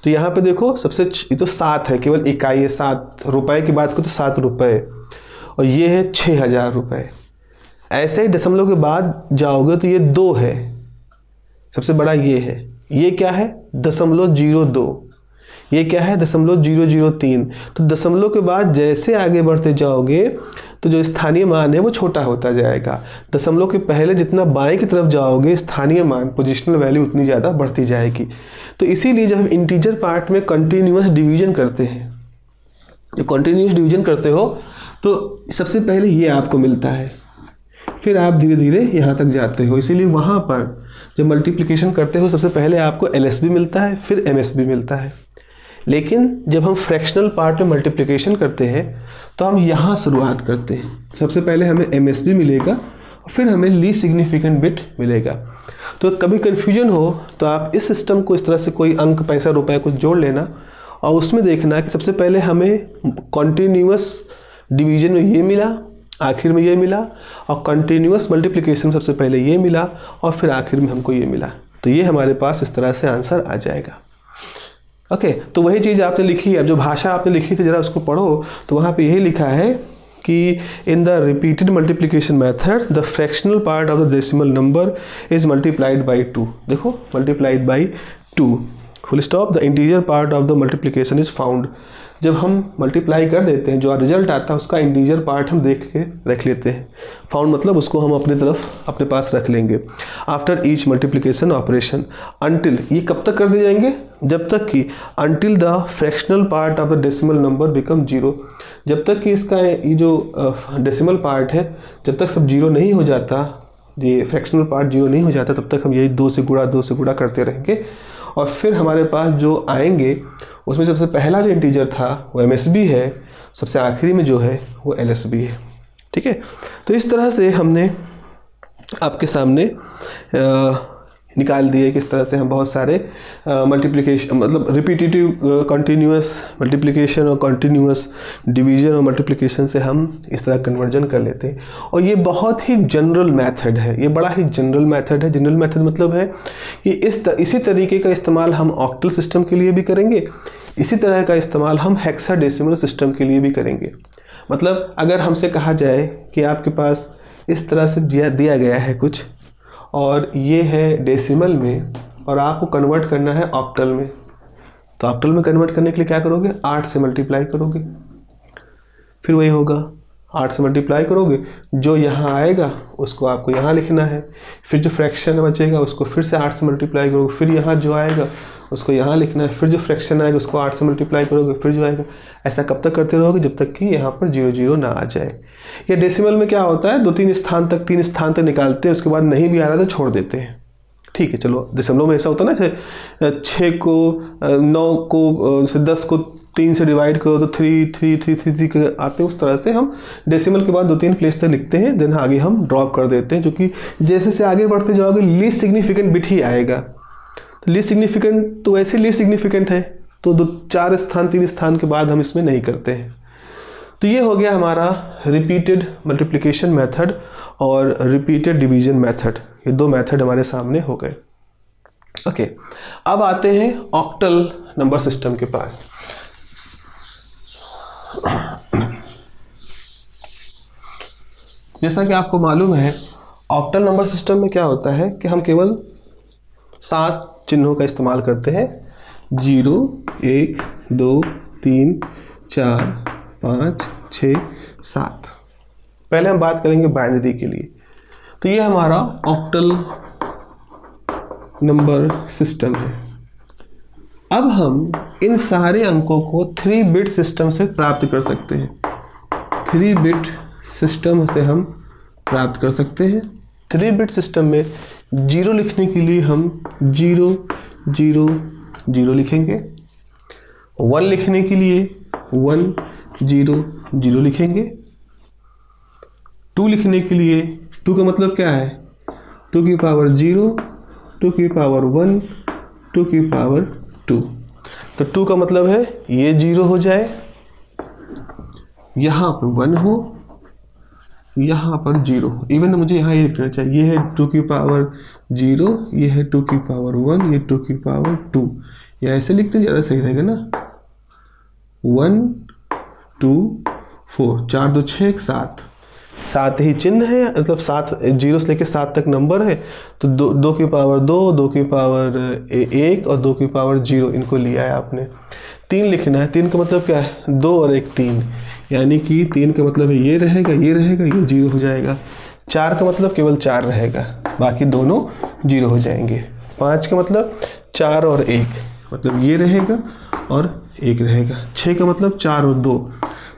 तो यहाँ पे देखो सबसे ये तो 7 है, केवल इकाई है 7। रुपए की बात करो तो 7 रुपये, और ये है 6000 रुपये। ऐसे ही दशमलव के बाद जाओगे तो ये 2 है, सबसे बड़ा ये है। ये क्या है 0.02, ये क्या है 0.003। तो दशमलव के बाद जैसे आगे बढ़ते जाओगे तो जो स्थानीय मान है वो छोटा होता जाएगा। दशमलव के पहले जितना बाएं की तरफ जाओगे स्थानीय मान पोजिशनल वैल्यू उतनी ज़्यादा बढ़ती जाएगी। तो इसीलिए जब हम इंटीजर पार्ट में कंटिन्यूअस डिवीजन करते हैं, जब कंटिन्यूअस डिवीजन करते हो तो सबसे पहले ये आपको मिलता है, फिर आप धीरे धीरे यहाँ तक जाते हो। इसीलिए वहाँ पर जब मल्टीप्लिकेशन करते हो सबसे पहले आपको LSB मिलता है, फिर MSB मिलता है। लेकिन जब हम फ्रैक्शनल पार्ट में मल्टीप्लिकेशन करते हैं तो हम यहाँ शुरुआत करते हैं। सबसे पहले हमें MSB मिलेगा और फिर हमें लीस्ट सिग्निफिकेंट बिट मिलेगा। तो कभी कन्फ्यूजन हो तो आप इस सिस्टम को इस तरह से कोई अंक, पैसा, रुपए कुछ जोड़ लेना और उसमें देखना कि सबसे पहले हमें कॉन्टीन्यूअस डिवीजन में ये मिला, आखिर में ये मिला, और कंटिन्यूअस मल्टीप्लिकेशन में सबसे पहले ये मिला और फिर आखिर में हमको ये मिला। तो ये हमारे पास इस तरह से आंसर आ जाएगा। ओके, तो वही चीज़ आपने लिखी है। अब जो भाषा आपने लिखी थी ज़रा उसको पढ़ो, तो वहाँ पे यही लिखा है कि इन the repeated multiplication method the fractional part of the decimal number is multiplied by 2। देखो multiplied by 2, full stop, the integer part of the multiplication is found. जब हम मल्टीप्लाई कर देते हैं जो रिजल्ट आता है उसका इंटीजर पार्ट हम देख के रख लेते हैं। फाउंड मतलब उसको हम अपनी तरफ अपने पास रख लेंगे। After each multiplication operation until, ये कब तक कर दिए जाएंगे, जब तक कि until the fractional part of the decimal number become 0, जब तक कि इसका ये जो डेसिमल पार्ट है जब तक सब 0 नहीं हो जाता, ये फ्रैक्शनल पार्ट 0 नहीं हो जाता, तब तक हम यही 2 से गुणा करते रहेंगे। और फिर हमारे पास जो आएंगे उसमें सबसे पहला जो इंटीजर था वो MSB है, सबसे आखिरी में जो है वो LSB है। ठीक है, तो इस तरह से हमने आपके सामने निकाल दिए किस तरह से हम बहुत सारे मल्टीप्लिकेशन, मतलब रिपीटेटिव कंटिन्यूअस मल्टीप्लिकेशन और कंटिन्यूअस डिवीजन और मल्टीप्लिकेशन से हम इस तरह कन्वर्जन कर लेते हैं। और ये बहुत ही जनरल मेथड है, ये बड़ा ही जनरल मेथड है। जनरल मेथड मतलब है कि इसी तरीके का इस्तेमाल हम ऑक्टल सिस्टम के लिए भी करेंगे, इसी तरह का इस्तेमाल हम हेक्साडेसिमल सिस्टम के लिए भी करेंगे। मतलब अगर हमसे कहा जाए कि आपके पास इस तरह से दिया गया है कुछ, और ये है डेसिमल में और आपको कन्वर्ट करना है ऑक्टल में, तो ऑक्टल में कन्वर्ट करने के लिए क्या करोगे, 8 से मल्टीप्लाई करोगे, फिर वही होगा 8 से मल्टीप्लाई करोगे, जो यहाँ आएगा उसको आपको यहाँ लिखना है, फिर जो फ्रैक्शन बचेगा उसको फिर से 8 से मल्टीप्लाई करोगे, फिर यहाँ जो आएगा उसको यहाँ लिखना है, फिर जो फ्रैक्शन आएगा उसको 8 से मल्टीप्लाई करोगे, फिर जो आएगा। ऐसा कब तक करते रहोगे जब तक कि यहाँ पर 0 0 ना आ जाए। या डेसिमल में क्या होता है, 2-3 स्थान तक, 3 स्थान तक निकालते हैं, उसके बाद नहीं भी आ रहा तो छोड़ देते हैं। ठीक है, चलो दशमलव में ऐसा होता है ना, 6 को 9 को 10 को 3 से डिवाइड करो तो 3 3 3 3 3 आते हैं। उस तरह से हम डेसिमल के बाद 2-3 प्लेस तक लिखते हैं, देन आगे हम ड्रॉप कर देते हैं, जो कि जैसे से आगे बढ़ते जाओगे लीस्ट सिग्निफिकेंट बिट ही आएगा। तो लीस्ट सिग्निफिकेंट तो वैसे लीस्ट सिग्निफिकेंट है, तो 4 स्थान 3 स्थान के बाद हम इसमें नहीं करते हैं। तो ये हो गया हमारा रिपीटेड मल्टीप्लिकेशन मेथड और रिपीटेड डिवीजन मेथड। ये 2 मेथड हमारे सामने हो गए। ओके, अब आते हैं ऑक्टल नंबर सिस्टम के पास। जैसा कि आपको मालूम है, ऑक्टल नंबर सिस्टम में क्या होता है कि हम केवल 7 चिन्हों का इस्तेमाल करते हैं। 0 1 2 3 4 5 6 7। पहले हम बात करेंगे बाइनरी के लिए। तो ये हमारा ऑक्टल नंबर सिस्टम है। अब हम इन सारे अंकों को 3 बिट सिस्टम से प्राप्त कर सकते हैं। 3 बिट सिस्टम से हम प्राप्त कर सकते हैं। 3 बिट सिस्टम में 0 लिखने के लिए हम 0 0 0 लिखेंगे। 1 लिखने के लिए 1 0 0 लिखेंगे। 2 लिखने के लिए 2 का मतलब क्या है, 2 की पावर 0, 2 की पावर 1, 2 की पावर 2। तो 2 का मतलब है ये 0 हो जाए, यहाँ पर 1 हो, यहाँ पर 0। इवन मुझे यहाँ ये लिखना चाहिए, ये है 2 की पावर 0, ये है 2 की पावर 1, ये 2 की पावर 2। या ऐसे लिखते ज़्यादा सही रहेगा ना। 1 2 4 4 2 6 7। 7 ही चिन्ह है, मतलब 7 0 से लेकर 7 तक नंबर है। तो 2 की पावर 2, 2 की पावर 1 और 2 की पावर 0 इनको लिया है आपने। 3 लिखना है। 3 का मतलब क्या है, 2 और 1 3, यानी कि 3 का मतलब ये रहेगा, ये रहेगा, ये 0 हो जाएगा। 4 का मतलब केवल 4 रहेगा, बाकी दोनों 0 हो जाएंगे। 5 का मतलब 4 और 1, मतलब ये रहेगा और 1 रहेगा। 6 का मतलब 4 और 2,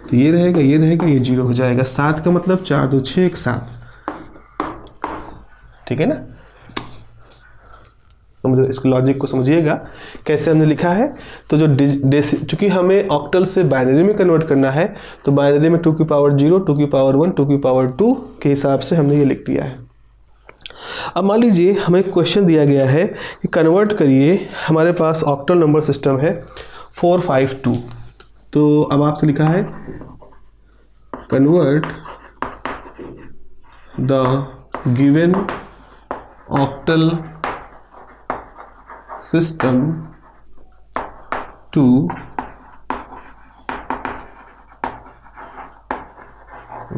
तो ये रहेगा, ये रहेगा, ये 0 हो जाएगा। 7 का मतलब 4 2 6 1 7। ठीक है ना। समझो, इस लॉजिक को समझिएगा कैसे हमने लिखा है। तो जो चूंकि हमें ऑक्टल से बाइनरी में कन्वर्ट करना है, तो बाइनरी में 2 की पावर 0, 2 की पावर 1, 2 की पावर 2 के हिसाब से हमने ये लिख दिया है। अब मान लीजिए हमें एक क्वेश्चन दिया गया है कि कन्वर्ट करिए, हमारे पास ऑक्टल नंबर सिस्टम है 452। तो अब आपसे लिखा है convert the given octal system to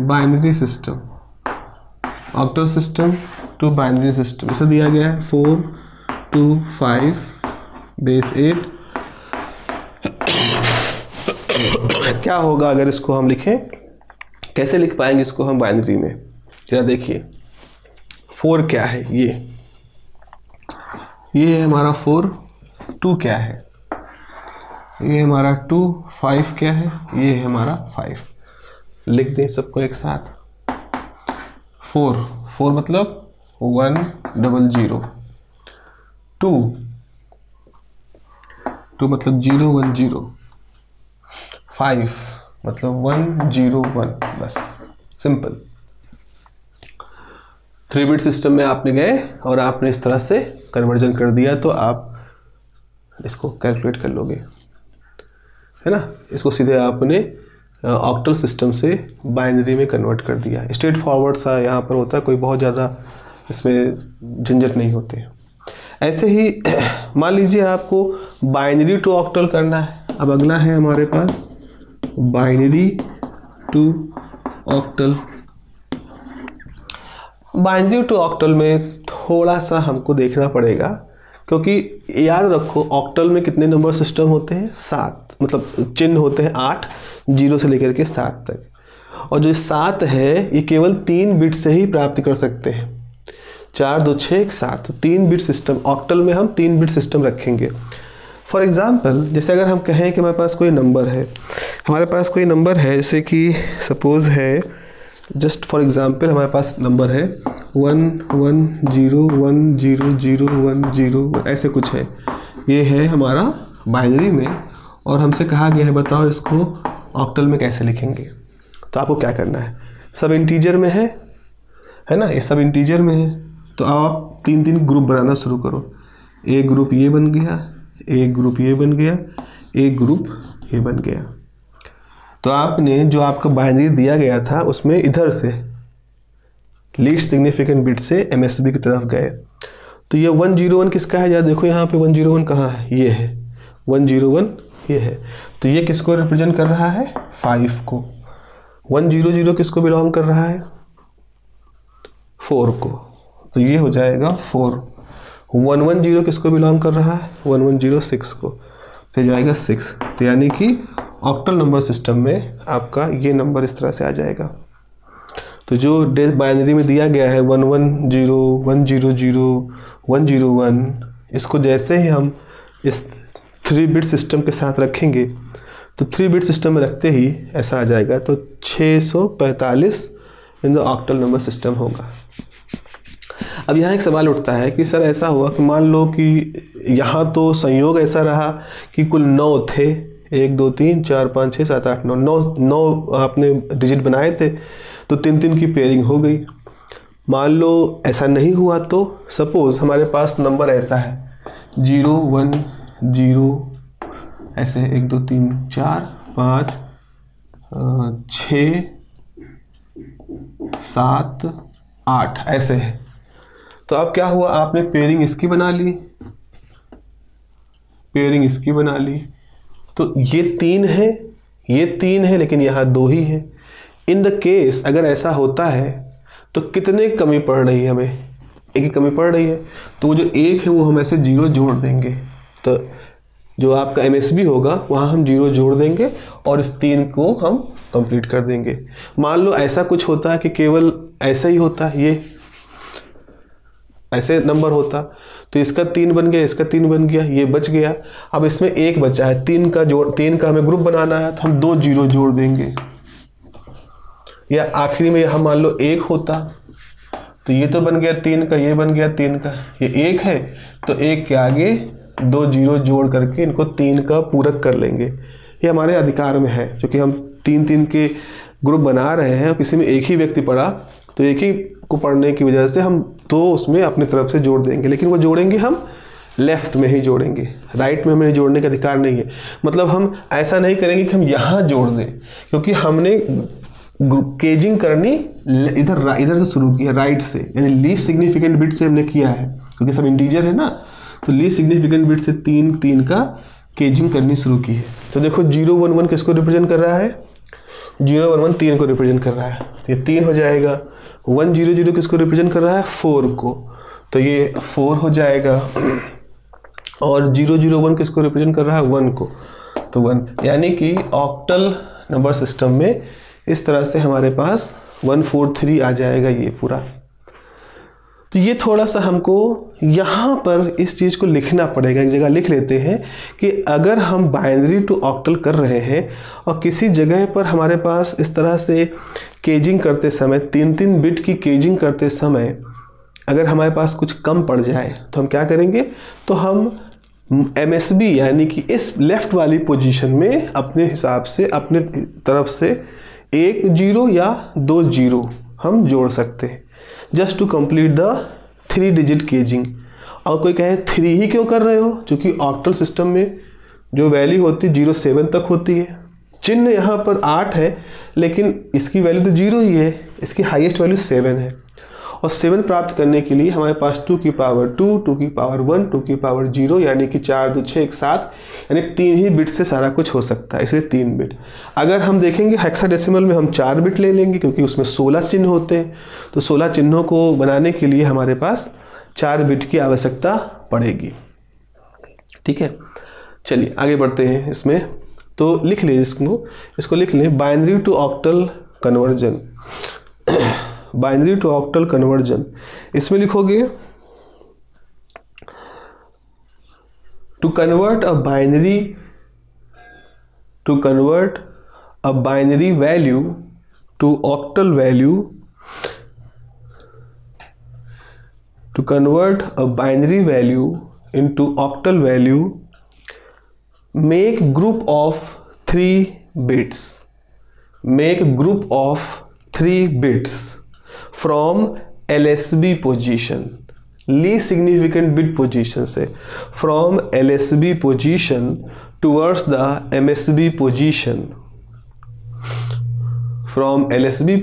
binary system. Octal system to binary system इसे दिया गया है 4 2 5 बेस 8। क्या होगा अगर इसको हम लिखें, कैसे लिख पाएंगे इसको हम बाइनरी में, जरा देखिए। 4 क्या है, ये है हमारा 4। 2 क्या है, ये हमारा 2। 5 क्या है, ये है हमारा 5। लिख दें सबको एक साथ। 4 मतलब 1 0 0। 2 मतलब 0 1 0। 5 मतलब 1 0 1। बस सिंपल। 3 बिट सिस्टम में आपने गए और आपने इस तरह से कन्वर्जन कर दिया, तो आप इसको कैलकुलेट कर लोगे, है ना। इसको सीधे आपने ऑक्टल सिस्टम से बाइनरी में कन्वर्ट कर दिया। स्ट्रेट फॉरवर्ड सा यहाँ पर होता है, कोई बहुत ज़्यादा इसमें झंझट नहीं होते। ऐसे ही मान लीजिए आपको बाइनरी टू ऑक्टल करना है। अब अगला है हमारे पास binary to octal. Binary to octal में थोड़ा सा हमको देखना पड़ेगा, क्योंकि याद रखो ऑक्टल में कितने नंबर सिस्टम होते हैं, 7, मतलब चिन्ह होते हैं 8, 0 से लेकर के 7 तक। और जो 7 है ये केवल 3 बिट से ही प्राप्त कर सकते हैं। 4 2 6 1 7, तो 3 बिट सिस्टम ऑक्टल में हम 3 बिट सिस्टम रखेंगे। फॉर एग्जाम्पल जैसे अगर हम कहें कि हमारे पास कोई नंबर है, जैसे कि सपोज है, जस्ट फॉर एग्जाम्पल हमारे पास नंबर है 11010010 ऐसे कुछ है, ये है हमारा बाइनरी में, और हमसे कहा गया है बताओ इसको ऑक्टल में कैसे लिखेंगे। तो आपको क्या करना है, सब इंटीजर में है ना, ये सब इंटीजर में है, तो आप 3-3 ग्रुप बनाना शुरू करो। एक ग्रुप ये बन गया, एक ग्रुप ये बन गया, एक ग्रुप ये बन गया। तो आपने जो आपका बाइनरी दिया गया था उसमें इधर से लीस्ट सिग्निफिकेंट बिट से MSB की तरफ गए। तो ये 101 किसका है, यार देखो यहाँ पे 101 कहाँ है, ये है 101, ये है। तो ये किसको रिप्रेजेंट कर रहा है, 5 को। 100 किसको बिलोंग कर रहा है, 4 को, तो ये हो जाएगा 4। 110 किसको बिलोंग कर रहा है, 110 6 को, तो जाएगा 6। तो यानी कि ऑक्टल नंबर सिस्टम में आपका ये नंबर इस तरह से आ जाएगा। तो जो बाइनरी में दिया गया है 110 100 101, इसको जैसे ही हम इस 3 बिट सिस्टम के साथ रखेंगे, तो 3 बिट सिस्टम में रखते ही ऐसा आ जाएगा। तो 645 in the octal number system होगा। अब यहाँ एक सवाल उठता है कि सर ऐसा हुआ कि मान लो कि यहाँ तो संयोग ऐसा रहा कि कुल 9 थे, 1 2 3 4 5 6 7 8 9 आपने डिजिट बनाए थे, तो 3-3 की पेयरिंग हो गई। मान लो ऐसा नहीं हुआ, तो सपोज हमारे पास नंबर ऐसा है 0 1 0 ऐसे 1 2 3 4 5 6 7 8 ऐसे है। तो अब क्या हुआ, आपने पेयरिंग इसकी बना ली, पेयरिंग इसकी बना ली, तो ये 3 है, ये 3 है, लेकिन यहाँ 2 ही है। इन द केस अगर ऐसा होता है तो कितने की कमी पड़ रही है, हमें 1 की कमी पड़ रही है, तो वो जो 1 है वो हम ऐसे 0 जोड़ देंगे। तो जो आपका MSB होगा वहाँ हम 0 जोड़ देंगे और इस 3 को हम कंप्लीट कर देंगे। मान लो ऐसा कुछ होता है कि केवल ऐसा ही होता है, ये ऐसे नंबर होता, तो इसका 3 बन गया, इसका 3 बन गया, ये बच गया। अब इसमें 1 बचा है, 3 का हमें ग्रुप बनाना है, तो हम 2 0 जोड़ देंगे। या आखिरी में यहाँ मान लो 1 होता, तो ये तो बन गया 3 का, ये बन गया 3 का, ये 1 है, तो 1 के आगे 2 0 जोड़ करके इनको 3 का पूरक कर लेंगे। ये हमारे अधिकार में है, क्योंकि हम 3-3 के ग्रुप बना रहे हैं और किसी में एक ही व्यक्ति पढ़ा, तो एक ही को पढ़ने की वजह से हम तो उसमें अपनी तरफ से जोड़ देंगे, लेकिन वो जोड़ेंगे हम लेफ्ट में ही जोड़ेंगे, राइट में हमें जोड़ने का अधिकार नहीं है। मतलब हम ऐसा नहीं करेंगे कि हम यहाँ जोड़ दें, क्योंकि हमने केजिंग करनी इधर से शुरू किया, राइट से, यानी लीस्ट सिग्निफिकेंट बिट से हमने किया है, क्योंकि सब इंटीजर है ना, तो लीस्ट सिग्निफिकेंट बिट से 3 का केजिंग करनी शुरू की है। तो देखो 0 1 1 किसको रिप्रेजेंट कर रहा है, 0 1 1 3 को रिप्रेजेंट कर रहा है, तो ये 3 हो जाएगा। 1 0 0 किसको रिप्रेजेंट कर रहा है, 4 को, तो ये 4 हो जाएगा। और 0 0 1 किसको रिप्रेजेंट कर रहा है, 1 को, तो 1। यानी कि ऑक्टल नंबर सिस्टम में इस तरह से हमारे पास 143 आ जाएगा ये पूरा। तो ये थोड़ा सा हमको यहाँ पर इस चीज़ को लिखना पड़ेगा, एक जगह लिख लेते हैं कि अगर हम बाइनरी टू ऑक्टल कर रहे हैं और किसी जगह पर हमारे पास इस तरह से केजिंग करते समय 3-3 बिट की केजिंग करते समय अगर हमारे पास कुछ कम पड़ जाए, तो हम क्या करेंगे, तो हम MSB यानी कि इस लेफ्ट वाली पोजीशन में अपने हिसाब से अपने तरफ से 1 0 या 2 0 हम जोड़ सकते हैं, just to complete the 3 digit caging. और कोई कहे 3 ही क्यों कर रहे हो, क्योंकि ऑक्टल सिस्टम में जो वैल्यू होती है 0 7 तक होती है। चिन्ह यहाँ पर 8 है, लेकिन इसकी वैल्यू तो 0 ही है, इसकी हाईएस्ट वैल्यू 7 है। और 7 प्राप्त करने के लिए हमारे पास 2 की पावर 2, 2 की पावर 1, 2 की पावर 0, यानी कि 4 2 6 1 7, यानी 3 ही बिट से सारा कुछ हो सकता है, इसलिए 3 बिट। अगर हम देखेंगे हेक्साडेसिमल में हम 4 बिट ले लेंगे, क्योंकि उसमें 16 चिन्ह होते हैं, तो 16 चिन्हों को बनाने के लिए हमारे पास 4 बिट की आवश्यकता पड़ेगी। ठीक है, चलिए आगे बढ़ते हैं इसमें। तो लिख लें इसको लिख लें, binary to octal conversion. Binary to octal conversion, इसमें लिखोगे To convert a binary value to octal value, to convert a binary value into octal value, make group of 3 bits. Make group of 3 bits from LSB position, least significant bit position से, from LSB position towards the MSB position, from LSB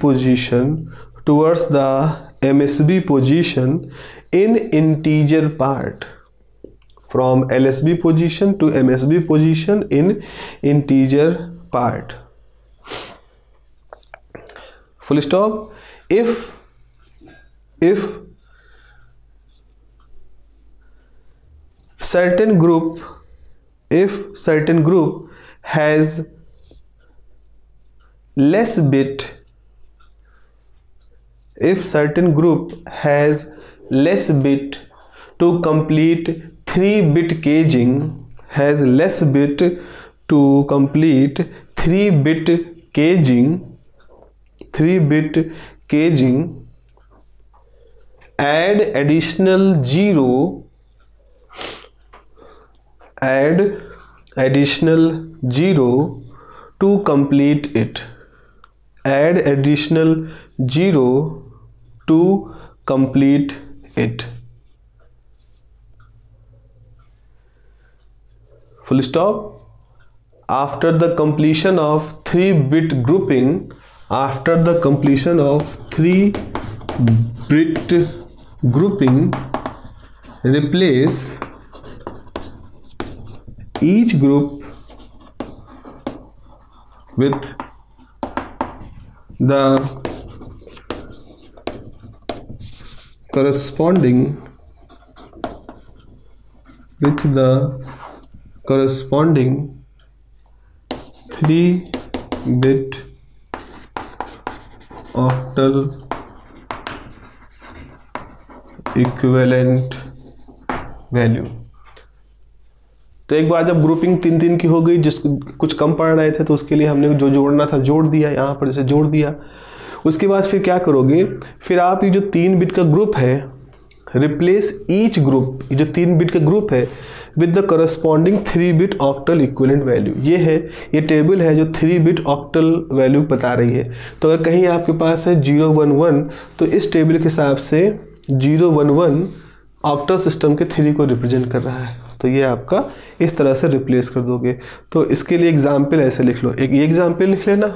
position towards the MSB position in integer part, from LSB position to MSB position in integer part. Full stop. If certain group has less bit, to complete 3-bit caging, has less bit to complete 3-bit caging, add additional 0 to complete it. Add additional 0 to complete it. Full stop. After the completion of 3-bit grouping, replace each group with the corresponding 3-bit octal equivalent value. तो एक बार जब ग्रुपिंग 3-3 की हो गई, जिस कुछ कम पढ़ रहे थे तो उसके लिए हमने जो जोड़ना था जोड़ दिया, यहाँ पर जैसे जोड़ दिया। उसके बाद फिर क्या करोगे, फिर आप ये जो 3 बिट का ग्रुप है, रिप्लेस ईच ग्रुप, ये जो 3 बिट का ग्रुप है with the corresponding three bit octal equivalent value. ये है, ये टेबल है जो 3-बिट ऑक्टल वैल्यू बता रही है। तो अगर कहीं आपके पास है 011 तो इस टेबल के हिसाब से 011 ऑक्टल सिस्टम के 3 को रिप्रेजेंट कर रहा है। तो ये आपका इस तरह से रिप्लेस कर दोगे। तो इसके लिए एग्जाम्पल ऐसे लिख लो, एक ये एग्जाम्पल लिख लेना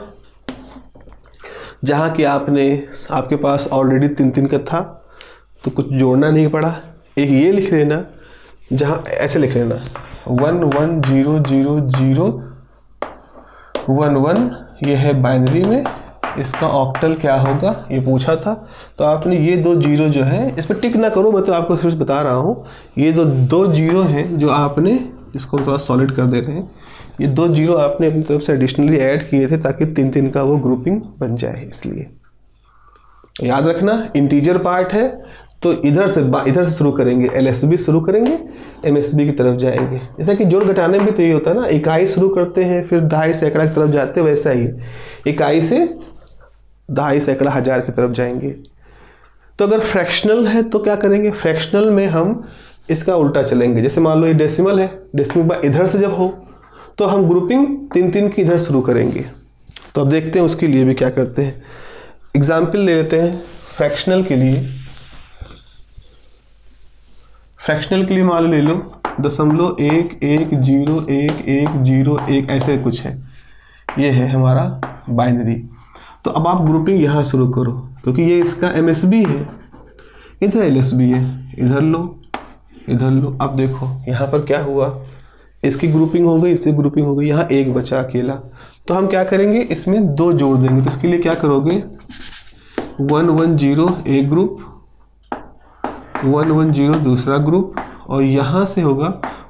जहाँ कि आपके पास ऑलरेडी 3-3 का था तो कुछ जोड़ना नहीं पड़ा। एक ये लिख लेना जहाँ ऐसे लिख लेना 110011, ये है बाइनरी में, इसका ऑक्टल क्या होगा ये पूछा था। तो आपने ये 2 जीरो जो है, इस पर टिक ना करो, मैं तो आपको सिर्फ बता रहा हूँ। ये 2 जीरो हैं जो आपने, इसको थोड़ा सॉलिड कर दे रहे हैं, ये 2 जीरो आपने अपनी तरफ से एडिशनली ऐड किए थे ताकि 3-3 का वो ग्रुपिंग बन जाए। इसलिए याद रखना इंटीजर पार्ट है तो इधर से शुरू करेंगे, LSB शुरू करेंगे, MSB की तरफ जाएंगे। जैसा कि जोड़ घटाने में तो ये होता है ना, इकाई शुरू करते हैं फिर दहाई सैकड़ा की तरफ जाते हैं, वैसा ही इकाई से दहाई सैकड़ा हजार की तरफ जाएंगे। तो अगर फ्रैक्शनल है तो क्या करेंगे, फ्रैक्शनल में हम इसका उल्टा चलेंगे। जैसे मान लो ये डेसिमल है, डेसिमल इधर से जब हो तो हम ग्रुपिंग 3-3 की इधर शुरू करेंगे। तो अब देखते हैं उसके लिए भी क्या करते हैं। एग्जाम्पल ले लेते हैं फ्रैक्शनल के लिए। फ्रैक्शनल के लिए मान ले लो 0.11011101 ऐसे कुछ है, ये है हमारा बाइनरी। तो अब आप ग्रुपिंग यहाँ शुरू करो क्योंकि ये इसका MSB है, इधर LSB है, इधर लो। अब देखो यहाँ पर क्या हुआ, इसकी ग्रुपिंग हो गई, इससे ग्रुपिंग हो गई, यहाँ एक बचा अकेला। तो हम क्या करेंगे, इसमें 2 जोड़ देंगे। तो इसके लिए क्या करोगे, 110 एक ग्रुप, 110 दूसरा ग्रुप, और यहाँ से होगा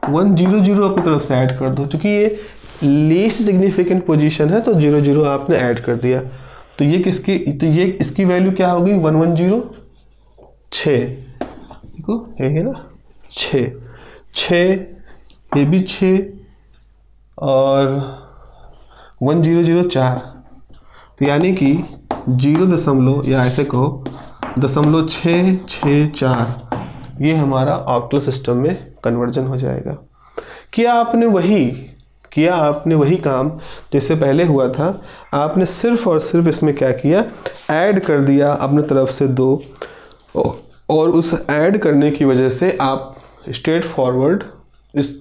100 अपनी तरफ से ऐड कर दो। क्योंकि ये लीस्ट सिग्निफिकेंट पोजीशन है तो 00 आपने ऐड कर दिया। तो ये किसकी, तो ये इसकी वैल्यू क्या होगी 110 6, देखो ये है ना 6, 6 ये भी 6 और 1004, तो यानी कि 0 या ऐसे कहो 0.664 ये हमारा ऑक्टल सिस्टम में कन्वर्जन हो जाएगा। किया आपने वही काम जैसे पहले हुआ था, आपने सिर्फ और सिर्फ इसमें क्या किया, ऐड कर दिया अपने तरफ से 2 और उस ऐड करने की वजह से आप स्ट्रेट फॉरवर्ड इस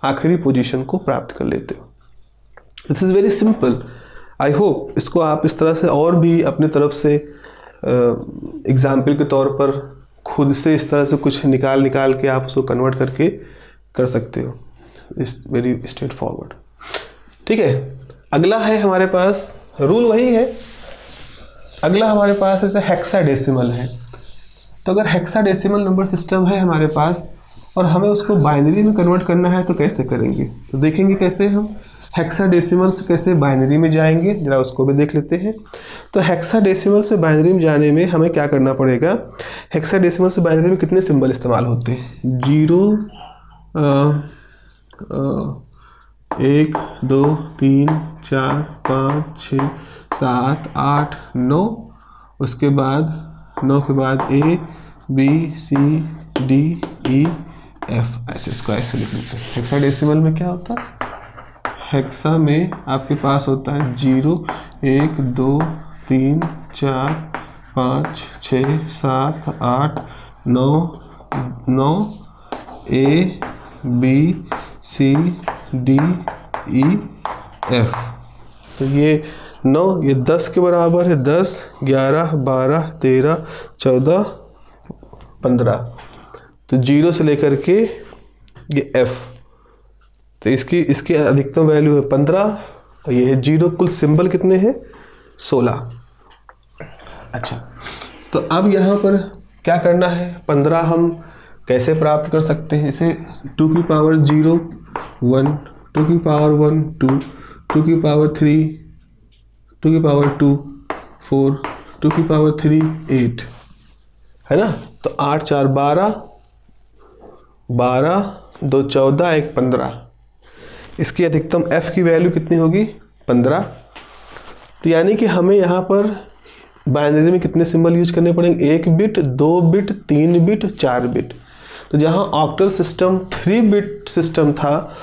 आखिरी पोजीशन को प्राप्त कर लेते हो। This is very simple. I hope इसको आप इस तरह से और भी अपने तरफ से एग्जाम्पल के तौर पर खुद से इस तरह से कुछ निकाल के आप उसको कन्वर्ट करके कर सकते हो। It's very straight forward. ठीक है, अगला है हमारे पास, रूल वही है, अगला हमारे पास ऐसे हेक्साडेसिमल है। तो अगर हेक्साडेसिमल नंबर सिस्टम है हमारे पास और हमें उसको बाइनरी में कन्वर्ट करना है तो कैसे करेंगे, तो देखेंगे कैसे हम हेक्साडेसिमल से कैसे बाइनरी में जाएंगे, जरा उसको भी देख लेते हैं। तो हेक्साडेसिमल से बाइनरी में जाने में हमें क्या करना पड़ेगा, हेक्साडेसिमल से बाइनरी में कितने सिंबल इस्तेमाल होते हैं, 0 1 2 3 4 5 6 7 8 9, उसके बाद 9 के बाद A B C D E F, ऐसे इसको ऐसे लिख लेते हैं। हेक्साडेसिमल में क्या होता है, हेक्सा में आपके पास होता है 0 1 2 3 4 5 6 7 8 9 9 A B C D E F। तो ये 9 ये 10 के बराबर है, 10 11 12 13 14 15, तो 0 से लेकर के ये F, तो इसकी अधिकतम वैल्यू है 15 और ये है 0। कुल सिंबल कितने हैं, 16। अच्छा, तो अब यहाँ पर क्या करना है, 15 हम कैसे प्राप्त कर सकते हैं, इसे 2 की पावर 0 1, 2 की पावर 1 2, 2 की पावर 3, 2 की पावर 2 4, 2 की पावर 3 8, है ना। तो 8 4 12, 12 2 14 1 15, इसकी अधिकतम f की वैल्यू कितनी होगी, 15। तो यानी कि हमें यहाँ पर बाइनरी में कितने सिंबल यूज करने पड़ेंगे, 1 बिट 2 बिट 3 बिट 4 बिट। तो जहाँ ऑक्टल सिस्टम 3 बिट सिस्टम था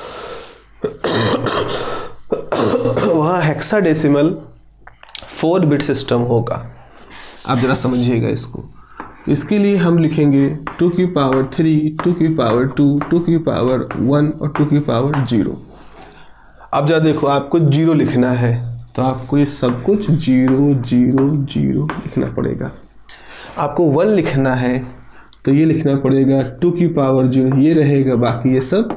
वहाँ हेक्साडेसिमल 4 बिट सिस्टम होगा। आप जरा समझिएगा इसको। तो इसके लिए हम लिखेंगे 2 की पावर 3, 2 की पावर 2, 2 की पावर 1 और 2 की पावर 0। अब जरा देखो, आपको 0 लिखना है तो आपको ये सब कुछ 0 0 0 लिखना पड़ेगा। आपको 1 लिखना है तो ये लिखना पड़ेगा 2 की पावर 0, ये रहेगा, बाकी ये सब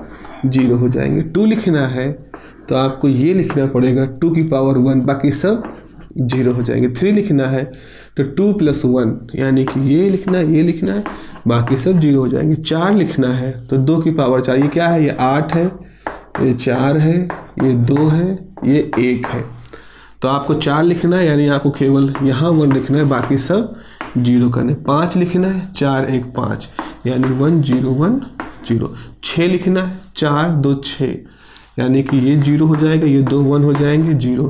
0 हो जाएंगे। 2 लिखना है तो आपको ये लिखना पड़ेगा 2 की पावर 1, बाकी सब 0 हो जाएंगे। 3 लिखना है तो 2 + 1, यानी कि ये लिखना है, बाकी सब 0 हो जाएंगे। 4 लिखना है तो 2 की पावर 4, ये क्या है, ये 8 है, ये 4 है, ये 2 है, ये 1 है। तो आपको 4 लिखना है, यानी आपको केवल यहाँ 1 लिखना है, बाकी सब 0 करने। 5 लिखना है, 4 1 5, यानी 1 0 1 0। 6 लिखना है, 4 2 6, यानी कि ये 0 हो जाएगा, ये 2 1 हो जाएंगे 0।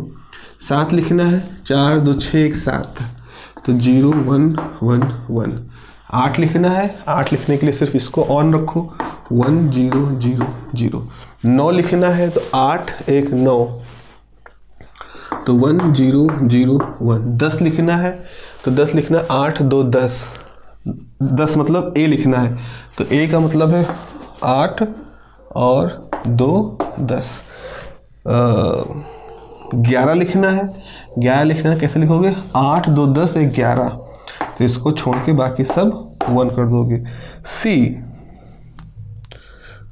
7 लिखना है, 4 2 6 1 7, तो 0 1 1 1। 8 लिखना है, 8 लिखने के लिए सिर्फ इसको ऑन रखो, 1 0 0 0। 9 लिखना है तो 8 1 9, तो 1 0 0 1। 10 लिखना है तो 10 लिखना 8 2 10, 10 मतलब A लिखना है, तो A का मतलब है 8 और 2 10। 11 लिखना है, 11 लिखना है, कैसे लिखोगे, 8 2 10 1 11, तो इसको छोड़ के बाकी सब 1 कर दोगे। C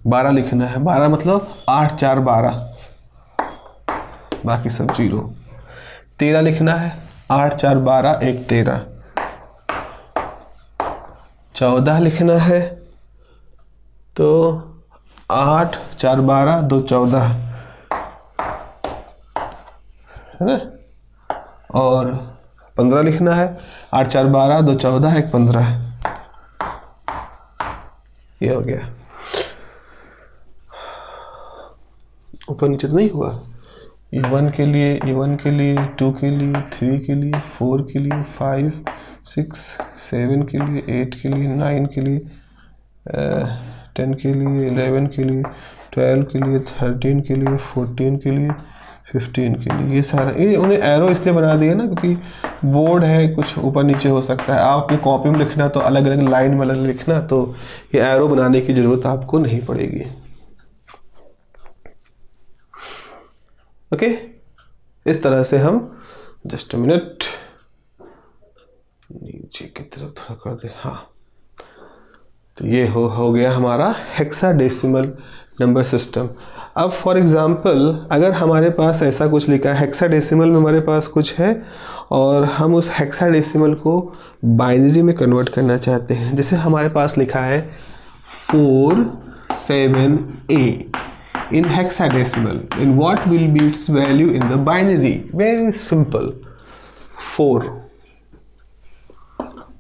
12 लिखना है, 12 मतलब 8 4 12, बाकी सब 0। 13 लिखना है, 8 4 12 1 13। 14 लिखना है तो 8 4 12 2 14, है ना। और 15 लिखना है, 8 4 12 2 14 1 15, ये हो गया। ऊपर नीचे तो नहीं हुआ। ये 1 के लिए, ये 1 के लिए, 2 के लिए, 3 के लिए, 4 के लिए, 5 6 7 के लिए, 8 के लिए, 9 के लिए, 10 के लिए, 11 के लिए, 12 के लिए, 13 के लिए, 14 के लिए, 15 के लिए। ये सारा उन्हें एरो इसलिए बना दिया ना क्योंकि बोर्ड है, कुछ ऊपर नीचे हो सकता है। आप अपनी कॉपी में लिखना तो अलग अलग लाइन में अलग लिखना, तो ये एरो बनाने की ज़रूरत आपको नहीं पड़ेगी। ओके, इस तरह से हम, जस्ट अ मिनट, नीचे की तरफ थोड़ा कर दे। हाँ, तो ये हो गया हमारा हेक्साडेसिमल नंबर सिस्टम। अब फॉर एग्जांपल अगर हमारे पास ऐसा कुछ लिखा है, हेक्साडेसिमल में हमारे पास कुछ है और हम उस हेक्साडेसिमल को बाइनरी में कन्वर्ट करना चाहते हैं। जैसे हमारे पास लिखा है 47A in hexadecimal, in what will be its value in the binary? Very simple, 4।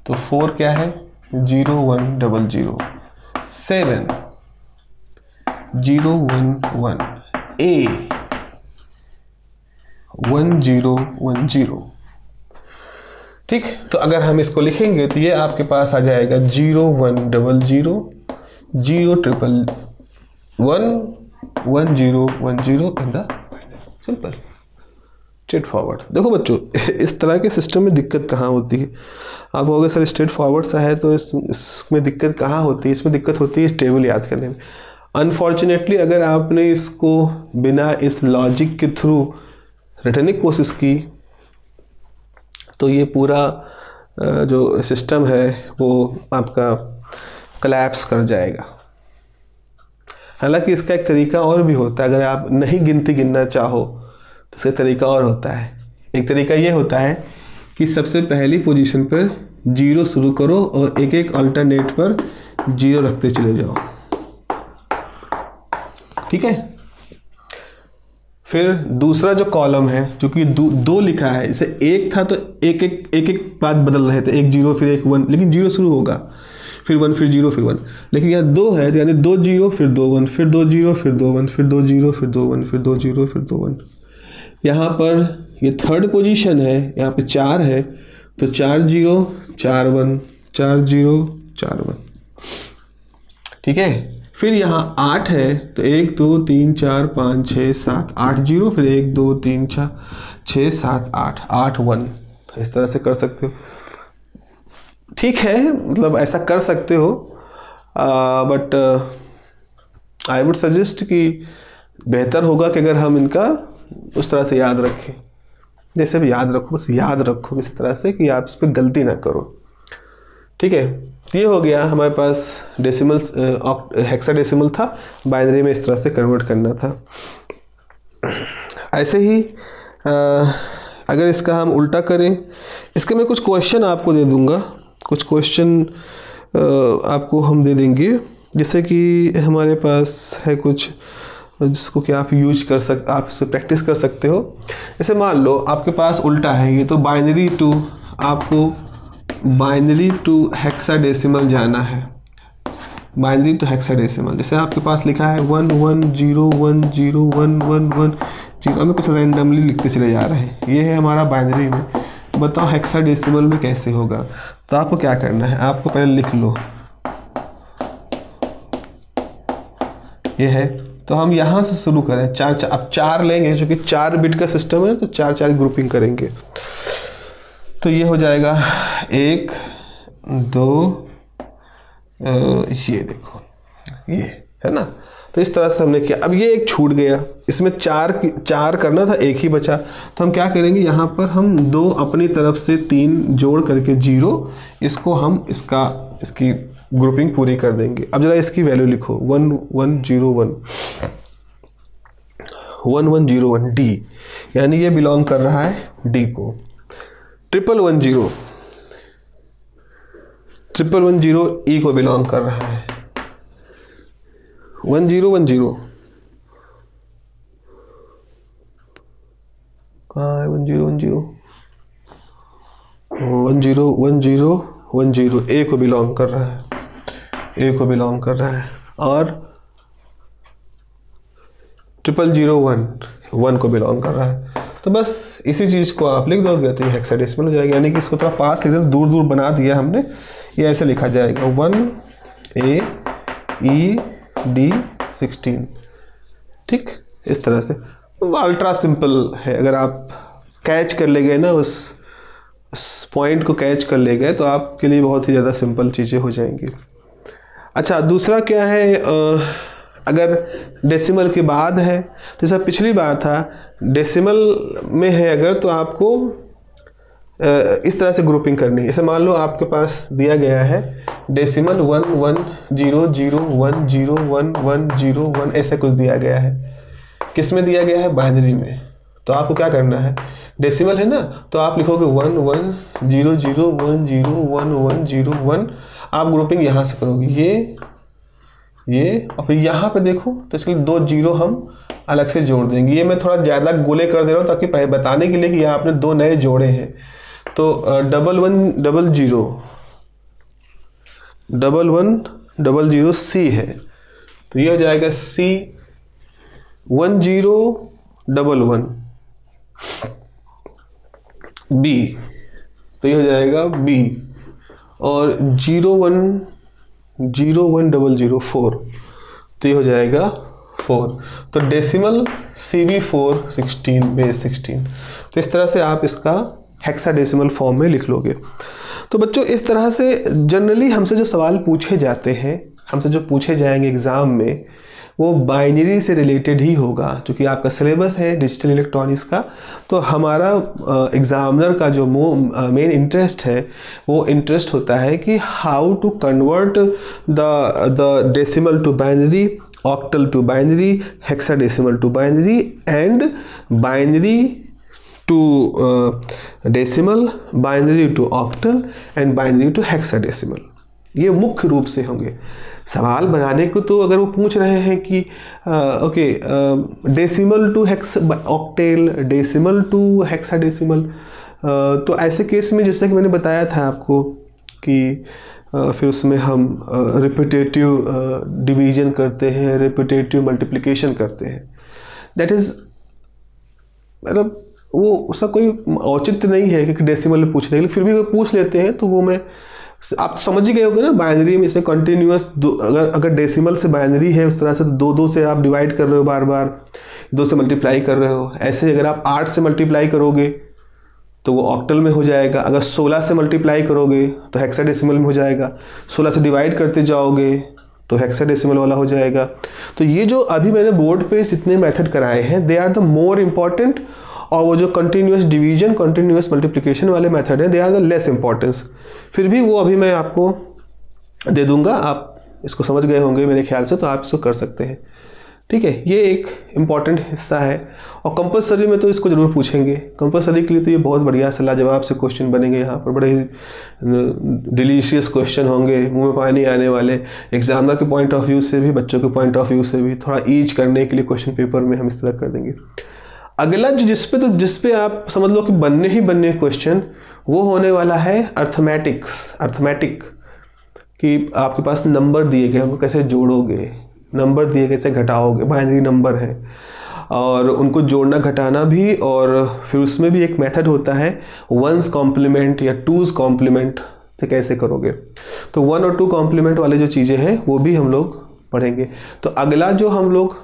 तो 4 क्या है? 0100, 7 011, A 1010। ठीक, तो अगर हम इसको लिखेंगे तो ये आपके पास आ जाएगा 0100 011 1010 in the simple straight forward. देखो बच्चों, इस तरह के सिस्टम में दिक्कत कहाँ होती है? आप कहोगे सर स्ट्रेट फॉरवर्ड सा है तो इसमें दिक्कत कहाँ होती है? इसमें दिक्कत होती है इस टेबल याद करने में। अनफॉर्चुनेटली अगर आपने इसको बिना इस लॉजिक के थ्रू रटने की कोशिश की तो ये पूरा जो सिस्टम है वो आपका कोलैप्स कर जाएगा। हालांकि इसका एक तरीका और भी होता है, अगर आप नहीं गिनना चाहो तो इसका तरीका और होता है। एक तरीका ये होता है कि सबसे पहली पोजीशन पर 0 शुरू करो और एक एक अल्टरनेट पर 0 रखते चले जाओ। ठीक है, फिर दूसरा जो कॉलम है, चूंकि दो लिखा है, जैसे एक था तो एक एक बात बदल रहे थे, एक 0 फिर एक 1, लेकिन 0 शुरू होगा, फिर 1 फिर 0 फिर 1। लेकिन यहाँ 2 है तो यानी 2 0 फिर 2 1 फिर 2 0 फिर 2 1 फिर 2 0 फिर 2 1 फिर 2 0 फिर 2 1। यहाँ पर ये थर्ड पोजीशन है, यहाँ पे 4 है तो 4 0 4 1 4 0 4 1। ठीक है, फिर यहाँ 8 है तो 1 2 3 4 5 6 7 8 0, फिर 1 2 3 4 6 7 8 8 1। इस तरह से कर सकते हो। ठीक है, मतलब ऐसा कर सकते हो, बट आई वुड सजेस्ट कि बेहतर होगा कि अगर हम इनका उस तरह से याद रखें, जैसे भी याद रखो, बस याद रखो किसी तरह से कि आप इस पर गलती ना करो। ठीक है, ये हो गया हमारे पास डेसिमल, हेक्साडेसिमल था, बाइनरी में इस तरह से कन्वर्ट करना था। ऐसे ही अगर इसका हम उल्टा करें, इसके मैं कुछ क्वेश्चन आपको दे दूंगा, कुछ क्वेश्चन आपको हम दे देंगे, जैसे कि हमारे पास है कुछ जिसको कि आप यूज कर सकते, आप इससे प्रैक्टिस कर सकते हो। जैसे मान लो आपके पास उल्टा है ये, तो बाइनरी टू, आपको बाइनरी टू हेक्साडेसिमल जाना है, बाइनरी टू हेक्साडेसिमल। जैसे आपके पास लिखा है 1 1 0 1 0 1 1 1 0, हमें कुछ रैंडमली लिखते चले जा रहे हैं। ये है हमारा बाइनरी में। बताओ हेक्साडेसिमल में कैसे होगा? तो आपको क्या करना है, आपको पहले लिख लो ये है, तो हम यहाँ से शुरू करें। अब 4 लेंगे, क्योंकि 4 बिट का सिस्टम है तो 4 ग्रुपिंग करेंगे। तो ये हो जाएगा 1 2, ये देखो ये है ना। तो इस तरह से हमने किया। अब ये एक छूट गया, इसमें 4 करना था, एक ही बचा। तो हम क्या करेंगे, यहाँ पर हम 2 अपनी तरफ से 3 जोड़ करके 0, इसको हम इसकी ग्रुपिंग पूरी कर देंगे। अब जरा इसकी वैल्यू लिखो, 1 1 0 1 1 1 0 1 D, यानी ये बिलोंग कर रहा है D को। 1 1 0 1 1 0 E को बिलोंग कर रहा है। 1 0 1 0 कहाँ है? 1 0 1 0 1 0 1 0 1 0 A को बिलोंग कर रहा है, A को बिलोंग कर रहा है। और 0001 को बिलोंग कर रहा है। तो बस इसी चीज़ को आप लिख दोगे तो ये हेक्साडेसिमल हो जाएगा, यानी कि इसको थोड़ा पास लिख दूर दूर बना दिया हमने, ये ऐसे लिखा जाएगा 1AED16। ठीक, इस तरह से अल्ट्रा सिंपल है। अगर आप कैच कर ले गए ना, उस पॉइंट को कैच कर ले गए तो आपके लिए बहुत ही ज़्यादा सिंपल चीज़ें हो जाएंगी। अच्छा, दूसरा क्या है, अगर डेसिमल के बाद है, जैसा पिछली बार था डेसिमल में है अगर, तो आपको इस तरह से ग्रुपिंग करनी है। जैसे मान लो आपके पास दिया गया है डेसिमल 1100101101 ऐसे कुछ दिया गया है। किस में दिया गया है? बाइनरी में। तो आपको क्या करना है, डेसिमल है ना, तो आप लिखोगे 1100101101, आप ग्रुपिंग यहाँ से करोगे, ये और फिर यहाँ पे देखो तो इसके लिए 2 जीरो हम अलग से जोड़ देंगे। ये मैं थोड़ा ज़्यादा गोले कर दे रहा हूँ ताकि बताने के लिए कि यहाँ आपने 2 नए जोड़े हैं। तो 1100 C है, तो ये हो जाएगा C 1011 B, तो ये हो जाएगा B, और 0101004 तो ये हो जाएगा 4। तो डेसिमल CV416 बेस 16। तो इस तरह से आप इसका हेक्साडेसिमल फॉर्म में लिख लोगे। तो बच्चों इस तरह से जनरली हमसे जो सवाल पूछे जाते हैं, हमसे जो पूछे जाएंगे एग्ज़ाम में, वो बाइनरी से रिलेटेड ही होगा। क्योंकि आपका सिलेबस है डिजिटल इलेक्ट्रॉनिक्स का, तो हमारा एग्ज़ामिनर का जो मेन इंटरेस्ट है वो इंटरेस्ट होता है कि how to convert the decimal to binary, octal to binary, hexadecimal to binary, and binary to decimal, binary to octal, and binary to hexadecimal. ये मुख्य रूप से होंगे सवाल बनाने को। तो अगर वो पूछ रहे हैं कि decimal to octal, decimal to hexadecimal, तो ऐसे केस में जैसा कि मैंने बताया था आपको कि फिर उसमें हम रिपीटेटिव डिवीजन करते हैं, रिपीटेटिव मल्टीप्लिकेशन करते हैं। दैट इज़ मतलब वो उसका कोई औचित्य नहीं है कि डेसिमल में पूछने के लिए, फिर भी वो पूछ लेते हैं तो वो मैं आप समझ ही गए होंगे ना। बाइनरी में इसे कंटिन्यूअस अगर डेसिमल से बाइनरी है उस तरह से, तो 2 से आप डिवाइड कर रहे हो, बार बार 2 से मल्टीप्लाई कर रहे हो। ऐसे अगर आप 8 से मल्टीप्लाई करोगे तो वो ऑक्टल में हो जाएगा। अगर 16 से मल्टीप्लाई करोगे तो हेक्साडेसिमल में हो जाएगा। 16 से डिवाइड करते जाओगे तो हेक्साडेसिमल वाला हो जाएगा। तो ये जो अभी मैंने बोर्ड पे जितने मेथड कराए हैं, they are the more important, और वो जो कंटिन्यूअस डिवीजन, कंटिन्यूअस मल्टीप्लिकेशन वाले मेथड हैं, they are the less importance. फिर भी वो अभी मैं आपको दे दूंगा, आप इसको समझ गए होंगे मेरे ख्याल से, तो आप इसको कर सकते हैं। ठीक है, ये एक इम्पॉर्टेंट हिस्सा है। और कंपलसरी में तो इसको ज़रूर पूछेंगे। कंपलसरी के लिए तो ये बहुत बढ़िया सलाह जवाब से क्वेश्चन बनेंगे। यहाँ पर बड़े ही डिलीशियस क्वेश्चन होंगे, मुंह में पानी आने वाले। एग्जामिनर के पॉइंट ऑफ व्यू से भी, बच्चों के पॉइंट ऑफ व्यू से भी थोड़ा ईज करने के लिए क्वेश्चन पेपर में हम इस तरह कर देंगे। अगला जिस पे आप समझ लो कि बनने क्वेश्चन, वो होने वाला है अर्थमेटिक, कि आपके पास नंबर दिए गए, उनको कैसे जोड़ोगे, नंबर दिए कैसे घटाओगे। बाइनरी नंबर है और उनको जोड़ना घटाना भी, और फिर उसमें भी एक मेथड होता है 1's कॉम्प्लीमेंट या 2's कॉम्प्लीमेंट से कैसे करोगे। तो 1 और 2 कॉम्प्लीमेंट वाले जो चीज़ें हैं वो भी हम लोग पढ़ेंगे। तो अगला जो हम लोग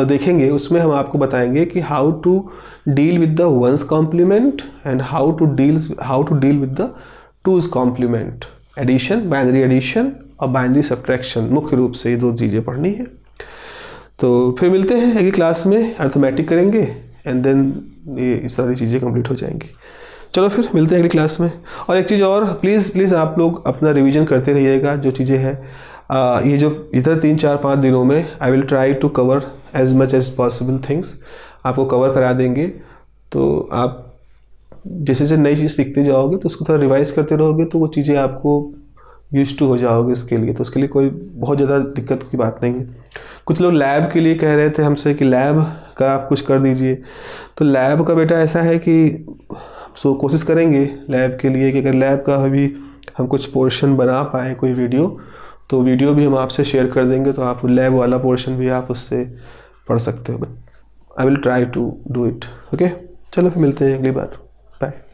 देखेंगे उसमें हम आपको बताएंगे कि how to deal with the 1's complement and how to deal with the 2's complement, addition, binary addition और बाइनरी सब्ट्रैक्शन। मुख्य रूप से ये 2 चीज़ें पढ़नी है। तो फिर मिलते हैं अगली क्लास में, अर्थमेटिक करेंगे एंड देन ये सारी चीज़ें कंप्लीट हो जाएंगी। चलो फिर मिलते हैं अगली क्लास में। और एक चीज़ और, प्लीज़ आप लोग अपना रिवीजन करते रहिएगा। जो चीज़ें हैं ये जो इधर 3-4-5 दिनों में I will try to cover as much as possible things, आपको कवर करा देंगे। तो आप जैसे जैसे नई चीज़ सीखते जाओगे तो उसको थोड़ा रिवाइज करते रहोगे, तो वो चीज़ें आपको यूज टू हो जाओगे इसके लिए। तो उसके लिए कोई बहुत ज़्यादा दिक्कत की बात नहीं है। कुछ लोग लैब के लिए कह रहे थे हमसे कि लैब का आप कुछ कर दीजिए। तो लैब का बेटा ऐसा है कि कोशिश करेंगे लैब के लिए कि अगर लैब का अभी हम कुछ पोर्शन बना पाए कोई वीडियो, तो वीडियो भी हम आपसे शेयर कर देंगे। तो आप लैब वाला पोर्शन भी आप उससे पढ़ सकते हो। I will try to do it. Okay, चलो फिर मिलते हैं अगली बार। बाय।